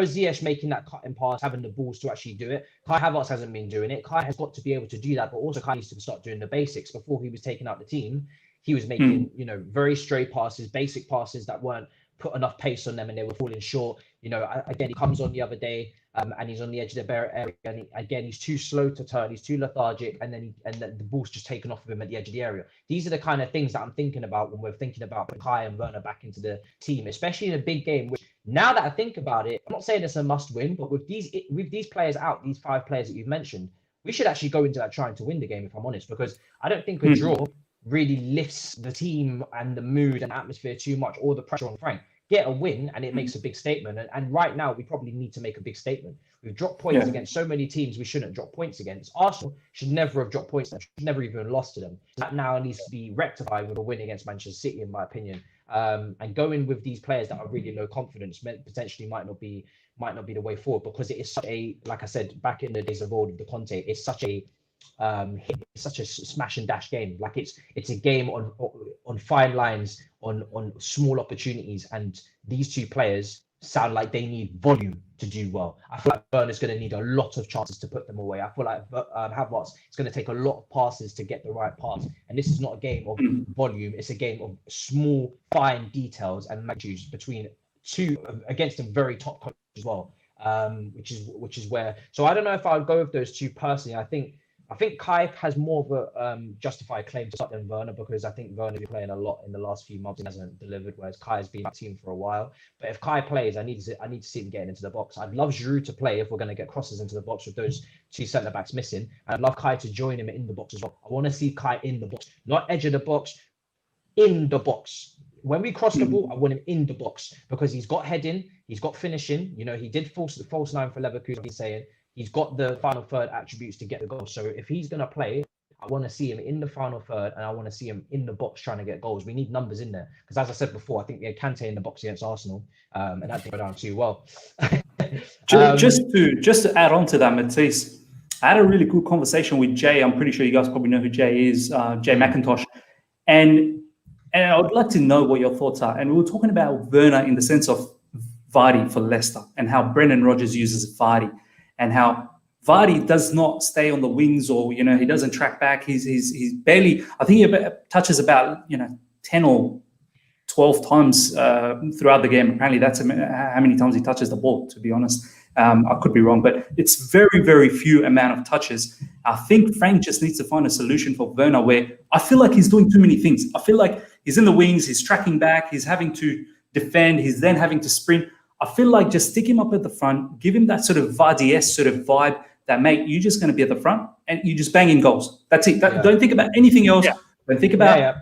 Ziyech making that cutting pass, having the balls to actually do it. Kai Havertz hasn't been doing it. Kai has got to be able to do that, but also Kai needs to start doing the basics. Before he was taking out the team, he was making very stray passes, basic passes that weren't put enough pace on them and they were falling short. Again, he comes on the other day and he's on the edge of the area, and again he's too slow to turn, he's too lethargic, and then the ball's just taken off of him at the edge of the area. These are the kind of things that I'm thinking about when we're thinking about putting Kai and Werner back into the team, especially in a big game. Which, now that I think about it, I'm not saying it's a must-win, but with these players out, these 5 players that you've mentioned, we should actually go into that trying to win the game, if I'm honest, because I don't think a draw really lifts the team and the mood and atmosphere too much, or the pressure on Frank. Get a win and it makes a big statement. And right now, we probably need to make a big statement. We've dropped points against so many teams we shouldn't drop points against. Arsenal should never have dropped points. Should never even lost to them. That now needs to be rectified with a win against Manchester City, in my opinion. And going with these players that are really low confidence potentially might not be the way forward, because it is such a, like I said, back in the days of old with the Conte, it's such a smash and dash game. Like it's a game on fine lines, on small opportunities, and these 2 players sound like they need volume to do well. I feel like Werner's going to need a lot of chances to put them away. I feel like Havertz, it's going to take a lot of passes to get the right pass, and this is not a game of volume. It's a game of small, fine details and matches between 2 against a very top coach as well. Which is where. So I don't know if I would go with those 2 personally. I think Kai has more of a justified claim to start than Werner, because I think Werner's been playing a lot in the last few months and hasn't delivered, whereas Kai has been on the team for a while. But if Kai plays, I need to see him getting into the box. I'd love Giroud to play if we're going to get crosses into the box with those 2 centre-backs missing. I'd love Kai to join him in the box as well. I want to see Kai in the box, not edge of the box, in the box. When we cross the ball, I want him in the box, because he's got heading, he's got finishing. He did false 9 for Leverkusen, he's saying. He's got the final third attributes to get the goal. So if he's going to play, I want to see him in the final third, and I want to see him in the box trying to get goals. We need numbers in there. Because as I said before, I think we had Kante in the box against Arsenal, and that didn't go down too well. Just to add on to that, Matisse, I had a really good conversation with Jay. I'm pretty sure you guys probably know who Jay is, Jay McIntosh. And I would like to know what your thoughts are. And we were talking about Werner in the sense of Vardy for Leicester, and how Brendan Rodgers uses Vardy. And how Vardy does not stay on the wings, or he doesn't track back. He's barely. I think he touches about 10 or 12 times throughout the game. Apparently, that's how many times he touches the ball. To be honest, I could be wrong, but it's very, very few amount of touches. I think Frank just needs to find a solution for Werner, where I feel like he's doing too many things. I feel like he's in the wings, he's tracking back, he's having to defend, he's then having to sprint. I feel like just stick him up at the front, give him that sort of Vardy-esque sort of vibe that, mate, you're just going to be at the front and you just bang in goals. That's it. Don't think about anything else. Don't think about,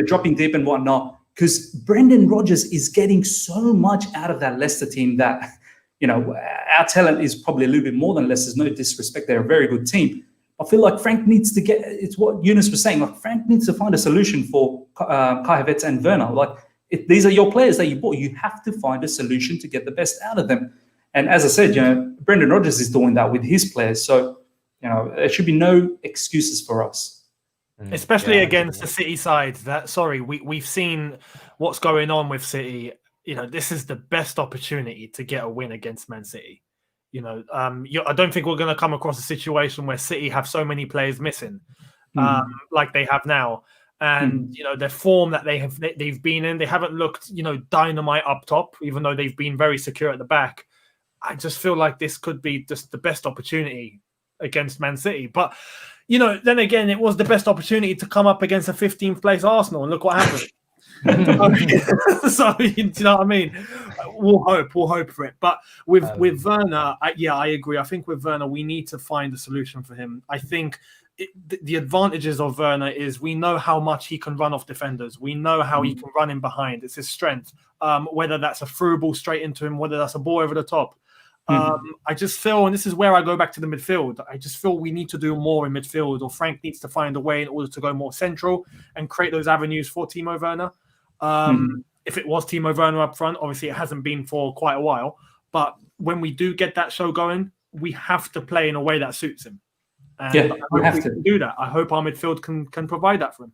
dropping deep and whatnot. Because Brendan Rodgers is getting so much out of that Leicester team that, our talent is probably a little bit more than Leicester's. No disrespect, they're a very good team. I feel like Frank needs to it's what Younes was saying. Like, Frank needs to find a solution for Kai Havertz and Werner. Like, these are your players that you bought. You have to find a solution to get the best out of them. And as I said, Brendan Rodgers is doing that with his players. So, there should be no excuses for us. Especially against the City side. We've seen what's going on with City. This is the best opportunity to get a win against Man City. I don't think we're going to come across a situation where City have so many players missing, like they have now. And the form that they've been in, they haven't looked dynamite up top, even though they've been very secure at the back. I just feel like this could be just the best opportunity against Man City. But then again, it was the best opportunity to come up against a 15th place Arsenal, and look what happened. So you know what I mean? We'll hope for it. But with Werner, I agree. I think with Werner, we need to find a solution for him. I think the advantages of Werner is we know how much he can run off defenders. We know how he can run in behind. It's his strength. Whether that's a through ball straight into him, whether that's a ball over the top. I just feel, and this is where I go back to the midfield, I just feel we need to do more in midfield, or Frank needs to find a way in order to go more central and create those avenues for Timo Werner. If it was Timo Werner up front, obviously it hasn't been for quite a while, but when we do get that show going, we have to play in a way that suits him. And we have to do that. I hope our midfield can provide that for him.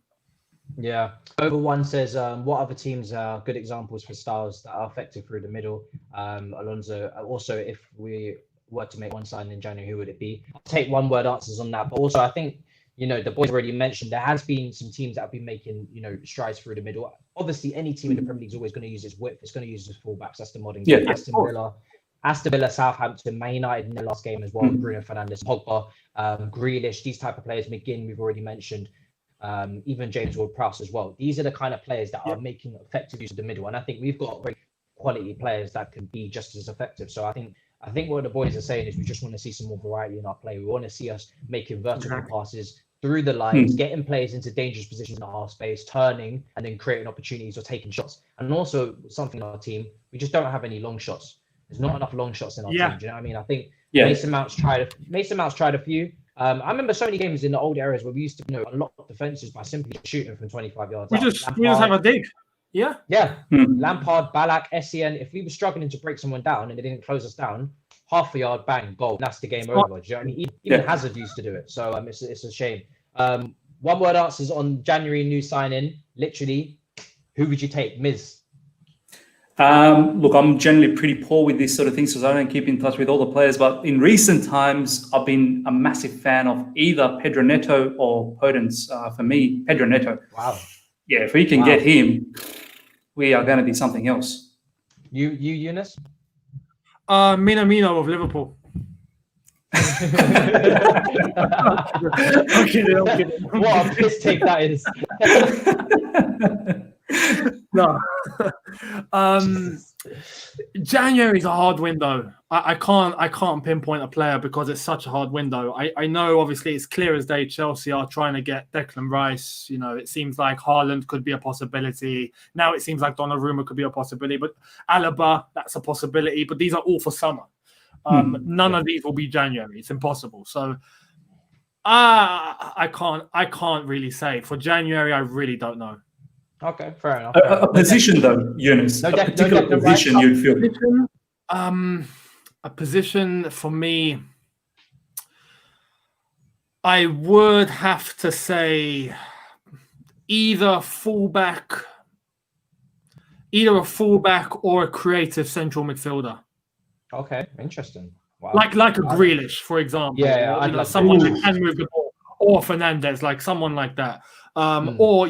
Yeah. Over one says, what other teams are good examples for styles that are effective through the middle? Alonso, also, if we were to make one sign in January, who would it be? I'll take one word answers on that. But also, I think, the boys already mentioned, there has been some teams that have been making, strides through the middle. Obviously, any team in the Premier League is always going to use its width. It's going to use its fullbacks. That's the modern game. Aston Villa, Southampton, Man United in their last game as well. Bruno Fernandes, Pogba, Grealish, these type of players. McGinn, we've already mentioned. Even James Ward-Prowse as well. These are the kind of players that are making effective use of the middle, and I think we've got great quality players that can be just as effective. So I think what the boys are saying is we just want to see some more variety in our play. We want to see us making vertical passes through the lines, getting players into dangerous positions in our space, turning and then creating opportunities or taking shots. And also something in our team, we just don't have any long shots. There's not enough long shots in our team. Do you know what I mean? I think Mason Mount's tried a few. I remember so many games in the old eras where we used to unlock defenses by simply shooting from 25 yards. We just have a dig. Yeah. Lampard, Ballack, Essien. If we were struggling to break someone down and they didn't close us down, half a yard, bang, goal. That's the game over. Do you know what I mean? Even Hazard used to do it. So it's a shame. One word answers on January new signing. Literally, who would you take? Miz. Look, I'm generally pretty poor with these sort of things because I don't keep in touch with all the players. But in recent times, I've been a massive fan of either Pedro Neto or Podence. For me, Pedro Neto. Wow. Yeah, if we can get him, we are going to be something else. You, Younes? Minamino of Liverpool. I'm kidding. What a piss take that is. No. January is a hard window. I can't pinpoint a player because it's such a hard window. I know obviously it's clear as day Chelsea are trying to get Declan Rice. It seems like Haaland could be a possibility. Now it seems like Donnarumma could be a possibility, but Alaba, that's a possibility. But these are all for summer. None of these will be January. It's impossible. So I can't really say. For January, I really don't know. Okay, fair enough. A position though, Younes. A particular position you'd feel. A position for me, I would have to say either a fullback or a creative central midfielder. Okay, interesting. Wow. Like a Grealish, for example. Yeah, someone that can move the ball, or Fernandes, like someone like that. Or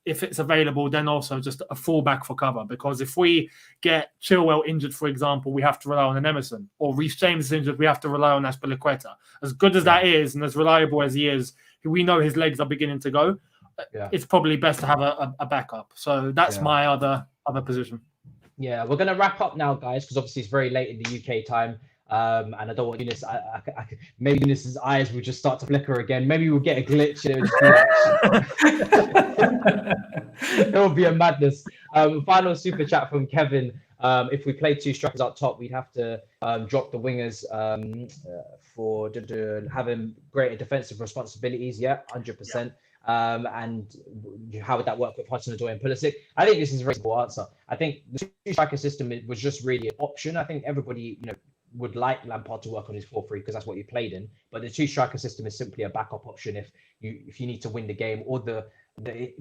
if it's available, then also just a fullback for cover. Because if we get Chilwell injured, for example, we have to rely on an Emerson. Or Reece James is injured, we have to rely on Azpilicueta. As good as that is, and as reliable as he is, we know his legs are beginning to go. It's probably best to have a backup. So that's my other position. Yeah, we're going to wrap up now, guys, because obviously it's very late in the UK time. And I don't want Younes. Maybe Younes' eyes will just start to flicker again. Maybe we'll get a glitch. It will be a madness. Final super chat from Kevin. If we play two strikers up top, we'd have to drop the wingers for having greater defensive responsibilities. Yeah, 100%. And how would that work with Hudson-Odoi and Pulisic? I think this is a very simple answer. I think the two striker system was just really an option. I think everybody, would like Lampard to work on his 4-3 because that's what he played in. But the two striker system is simply a backup option if you need to win the game or the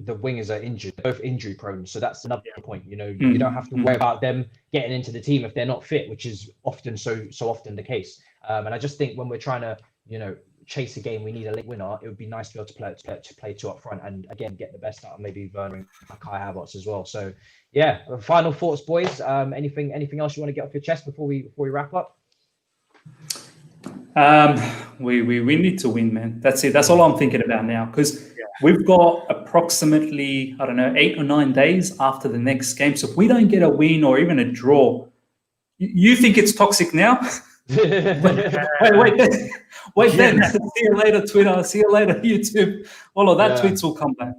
wingers are injured. They're both injury prone, so that's another point. You don't have to worry about them getting into the team if they're not fit, which is often so often the case. And I just think when we're trying to chase a game, we need a late winner. It would be nice to be able to play two up front and again get the best out of maybe Werner and Kai Havertz as well. So yeah, final thoughts, boys. Anything else you want to get off your chest before we wrap up? We need to win, man. That's it. That's all I'm thinking about now because we've got a approximately, I don't know, 8 or 9 days after the next game. So if we don't get a win or even a draw, you think it's toxic now? wait. Then. See you later, Twitter. See you later, YouTube. All of that tweets will come back.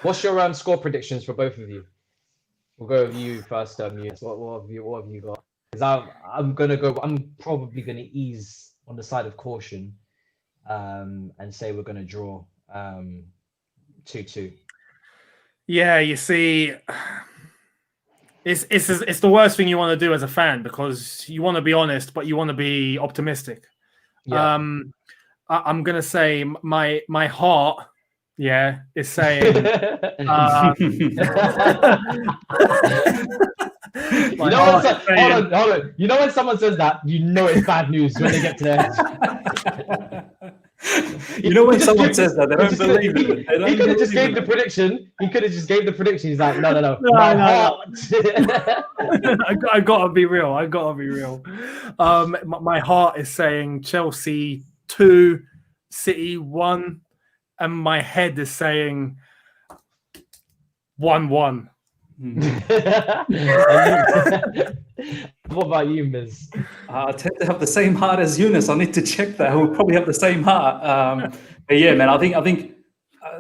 What's your score predictions for both of you? We'll go with you first, Younes. What have you got? Because I'm probably gonna ease on the side of caution, and say we're gonna draw 2-2. Yeah, you see, it's the worst thing you want to do as a fan, because you want to be honest, but you want to be optimistic. Yeah. I'm gonna say my heart, is saying. Hold on. You know when someone says that, you know it's bad news when they get to there. You know when someone says that, they don't believe it. He could have just gave the prediction. He's like, no. My heart. I gotta be real. My heart is saying Chelsea 2, City 1, and my head is saying 1-1. What about you, Miz? I tend to have the same heart as Younes. I need to check that. We'll probably have the same heart. But yeah, man, I think.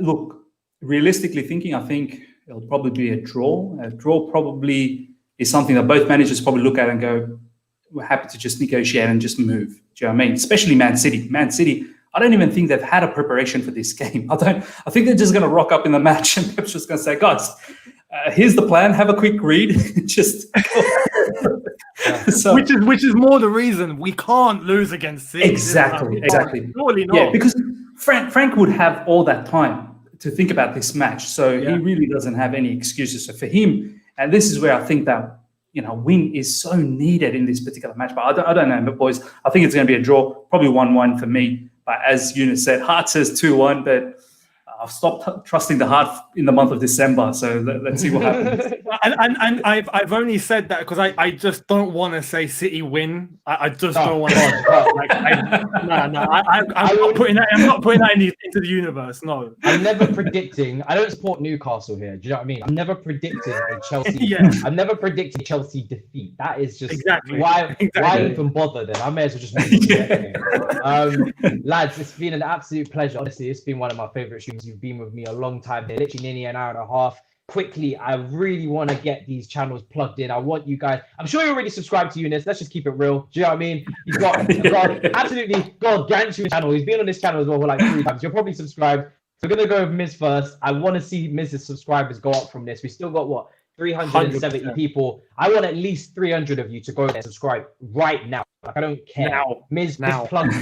Look, realistically thinking, I think it'll probably be a draw. A draw probably is something that both managers probably look at and go, "We're happy to just negotiate and just move." Do you know what I mean? Especially Man City. Man City, I don't even think they've had a preparation for this game. I think they're just going to rock up in the match and Pep's just going to say, "Guys, here's the plan. Have a quick read." Just so, which is more the reason we can't lose against City. Exactly. Surely not. Yeah, because Frank would have all that time to think about this match, so he really doesn't have any excuses. So for him, and this is where I think that win is so needed in this particular match. But I don't know, but boys, I think it's going to be a draw, probably 1-1 for me. But as Younes said, heart says 2-1, but I've stopped trusting the heart in the month of December, so let's see what happens. and I've only said that because I just don't want to say City win. I just don't want to. I'm not putting that into the universe. No, I'm never predicting. I don't support Newcastle here. Do you know what I mean? I'm never predicting a Chelsea. I'm never predicting Chelsea defeat. That is just why even bother then? I may as well just move lads, it's been an absolute pleasure. Honestly, it's been one of my favorite streams. You've been with me a long time. They're literally nearly an hour and a half. Quickly, I really want to get these channels plugged in. I want you guys. I'm sure you're already subscribed to Younes. Let's just keep it real. Do you know what I mean? You've got absolutely gargantuan channel. He's been on this channel as well for like 3 times. You're probably subscribed. We're gonna go with Miz first. I want to see Miz's subscribers go up from this. We still got 370 100%. People. I want at least 300 of you to go there and subscribe right now. Like, I don't care. Now. Miz, plug.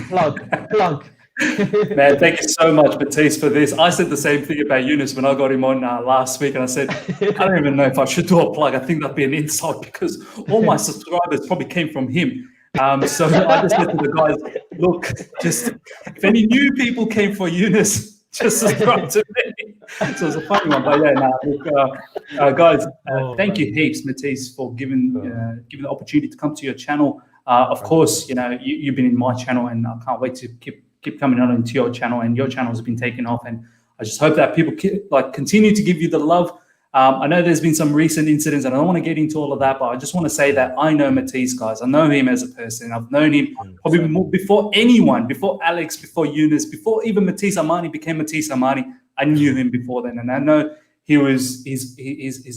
Man, thank you so much, Matisse, for this. I said the same thing about Younes when I got him on last week, and I said, I don't even know if I should do a plug. I think that'd be an insult because all my subscribers probably came from him. So I just said to the guys, look, just if any new people came for Younes, just subscribe to me. So it's a funny one, but look, guys, thank you heaps, Matisse, for giving the opportunity to come to your channel. Of course, you've been in my channel, and I can't wait to keep coming on into your channel, and your channel has been taken off, and I just hope that people continue to give you the love. I know there's been some recent incidents, and I don't want to get into all of that, but I just want to say that I know Matisse, guys. I know him as a person. I've known him probably more before anyone, before Alex, before Younes, before even Matisse Armani became Matisse Armani. I knew him before then, and I know he's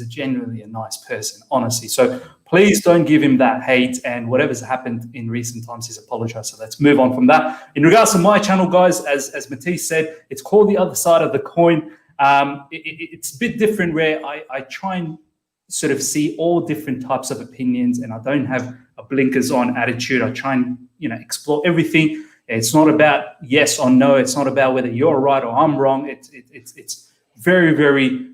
genuinely a nice person, honestly. So please don't give him that hate, and whatever's happened in recent times, he's apologized. So let's move on from that. In regards to my channel, guys, as Matisse said, it's called The Other Side of the Coin. It's a bit different where I try and sort of see all different types of opinions, and I don't have a blinkers on attitude. I try and explore everything. It's not about yes or no. It's not about whether you're right or I'm wrong. It's very, very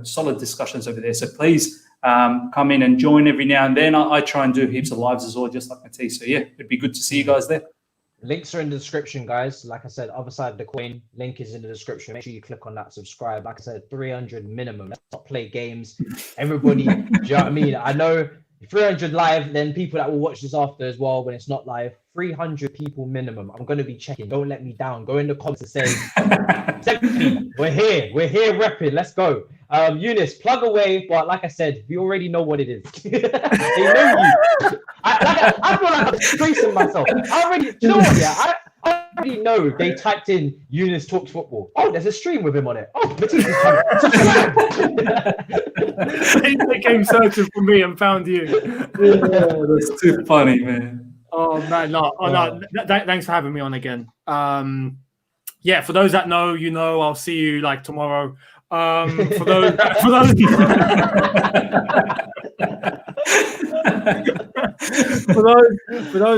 solid discussions over there. So please come in and join every now and then. I try and do heaps of lives as well, just like Matisse. So yeah, it'd be good to see you guys there. Links are in the description, guys. Like I said, other side of the coin, link is in the description. Make sure you click on that, subscribe. Like I said, 300 minimum. Let's not play games. Everybody, do you know what I mean? I know 300 live, then people that will watch this after as well when it's not live. 300 people minimum. I'm going to be checking. Don't let me down. Go in the comments and say, we're here repping. Let's go. Younes, plug away. But like I said, we already know what it is. They know you. I feel like I'm disgracing myself. Do you know what? Yeah, I already know they typed in Younes Talks Football. Oh, there's a stream with him on it. Oh, Matisse is coming. They came searching for me and found you. Yeah, that's too funny, man. Oh man, no. Thanks for having me on again. Yeah, for those that know, you know, I'll see you like tomorrow. For those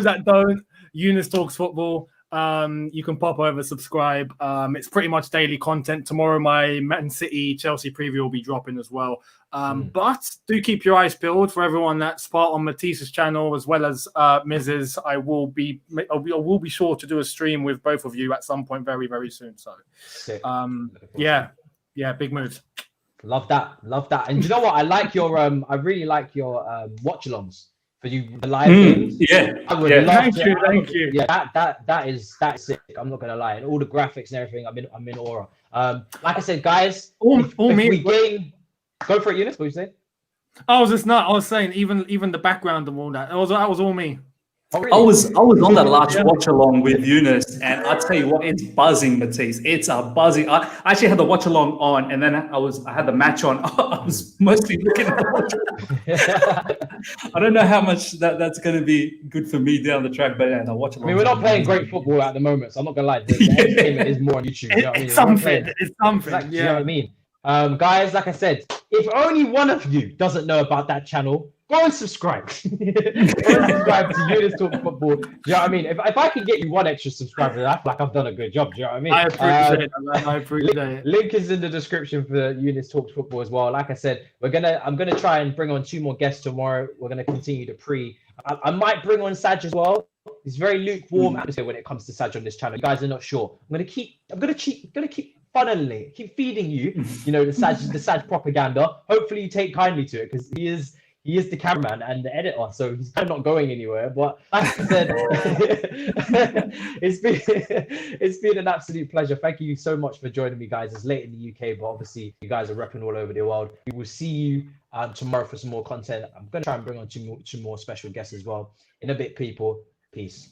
that don't, Younes Talks Football. You can pop over, subscribe. It's pretty much daily content. Tomorrow, my Man City Chelsea preview will be dropping as well. But do keep your eyes peeled for everyone that's part on Matisse's channel as well as Miz's. I will be sure to do a stream with both of you at some point very, very soon. So, yeah, big moves. Love that. And you know what? I really like your watch-alongs for you, the live games. Yeah, thank you. Yeah, that's sick. I'm not gonna lie, and all the graphics and everything. I'm in aura. Like I said, guys, if we gain. Go for it, Younes. What you say? I was saying even the background and all that. That was all me. Oh, really? I was on that last watch along with Younes, and I tell you what, it's buzzing, Matisse. It's a buzzing. I actually had the watch along on, and then I had the match on. I was mostly looking at the watch. I don't know how much that's going to be good for me down the track, but yeah, the watch along. I mean, we're not playing great football at the moment, so I'm not gonna lie. The entertainment is more on YouTube. You know what I mean? It's something. Like, you know what I mean? Guys, like I said, if only one of you doesn't know about that channel, go and subscribe. Go and subscribe to Younes Talk Football. Do you know what I mean? If I can get you one extra subscriber, I feel like I've done a good job. Do you know what I mean? I appreciate it. Link is in the description for Younes Talk Football as well. Like I said, I'm gonna try and bring on 2 more guests tomorrow. We're gonna continue to I might bring on Saj as well. It's very lukewarm atmosphere when it comes to Saj on this channel. You guys are not sure. I'm gonna keep funneling it, keep feeding you, you know, the Saj propaganda. Hopefully you take kindly to it because he is the cameraman and the editor, so he's kind of not going anywhere. But like I said, it's been an absolute pleasure. Thank you so much for joining me, guys. It's late in the UK, but obviously you guys are repping all over the world. We will see you tomorrow for some more content. I'm gonna try and bring on two more special guests as well. In a bit, people. Peace.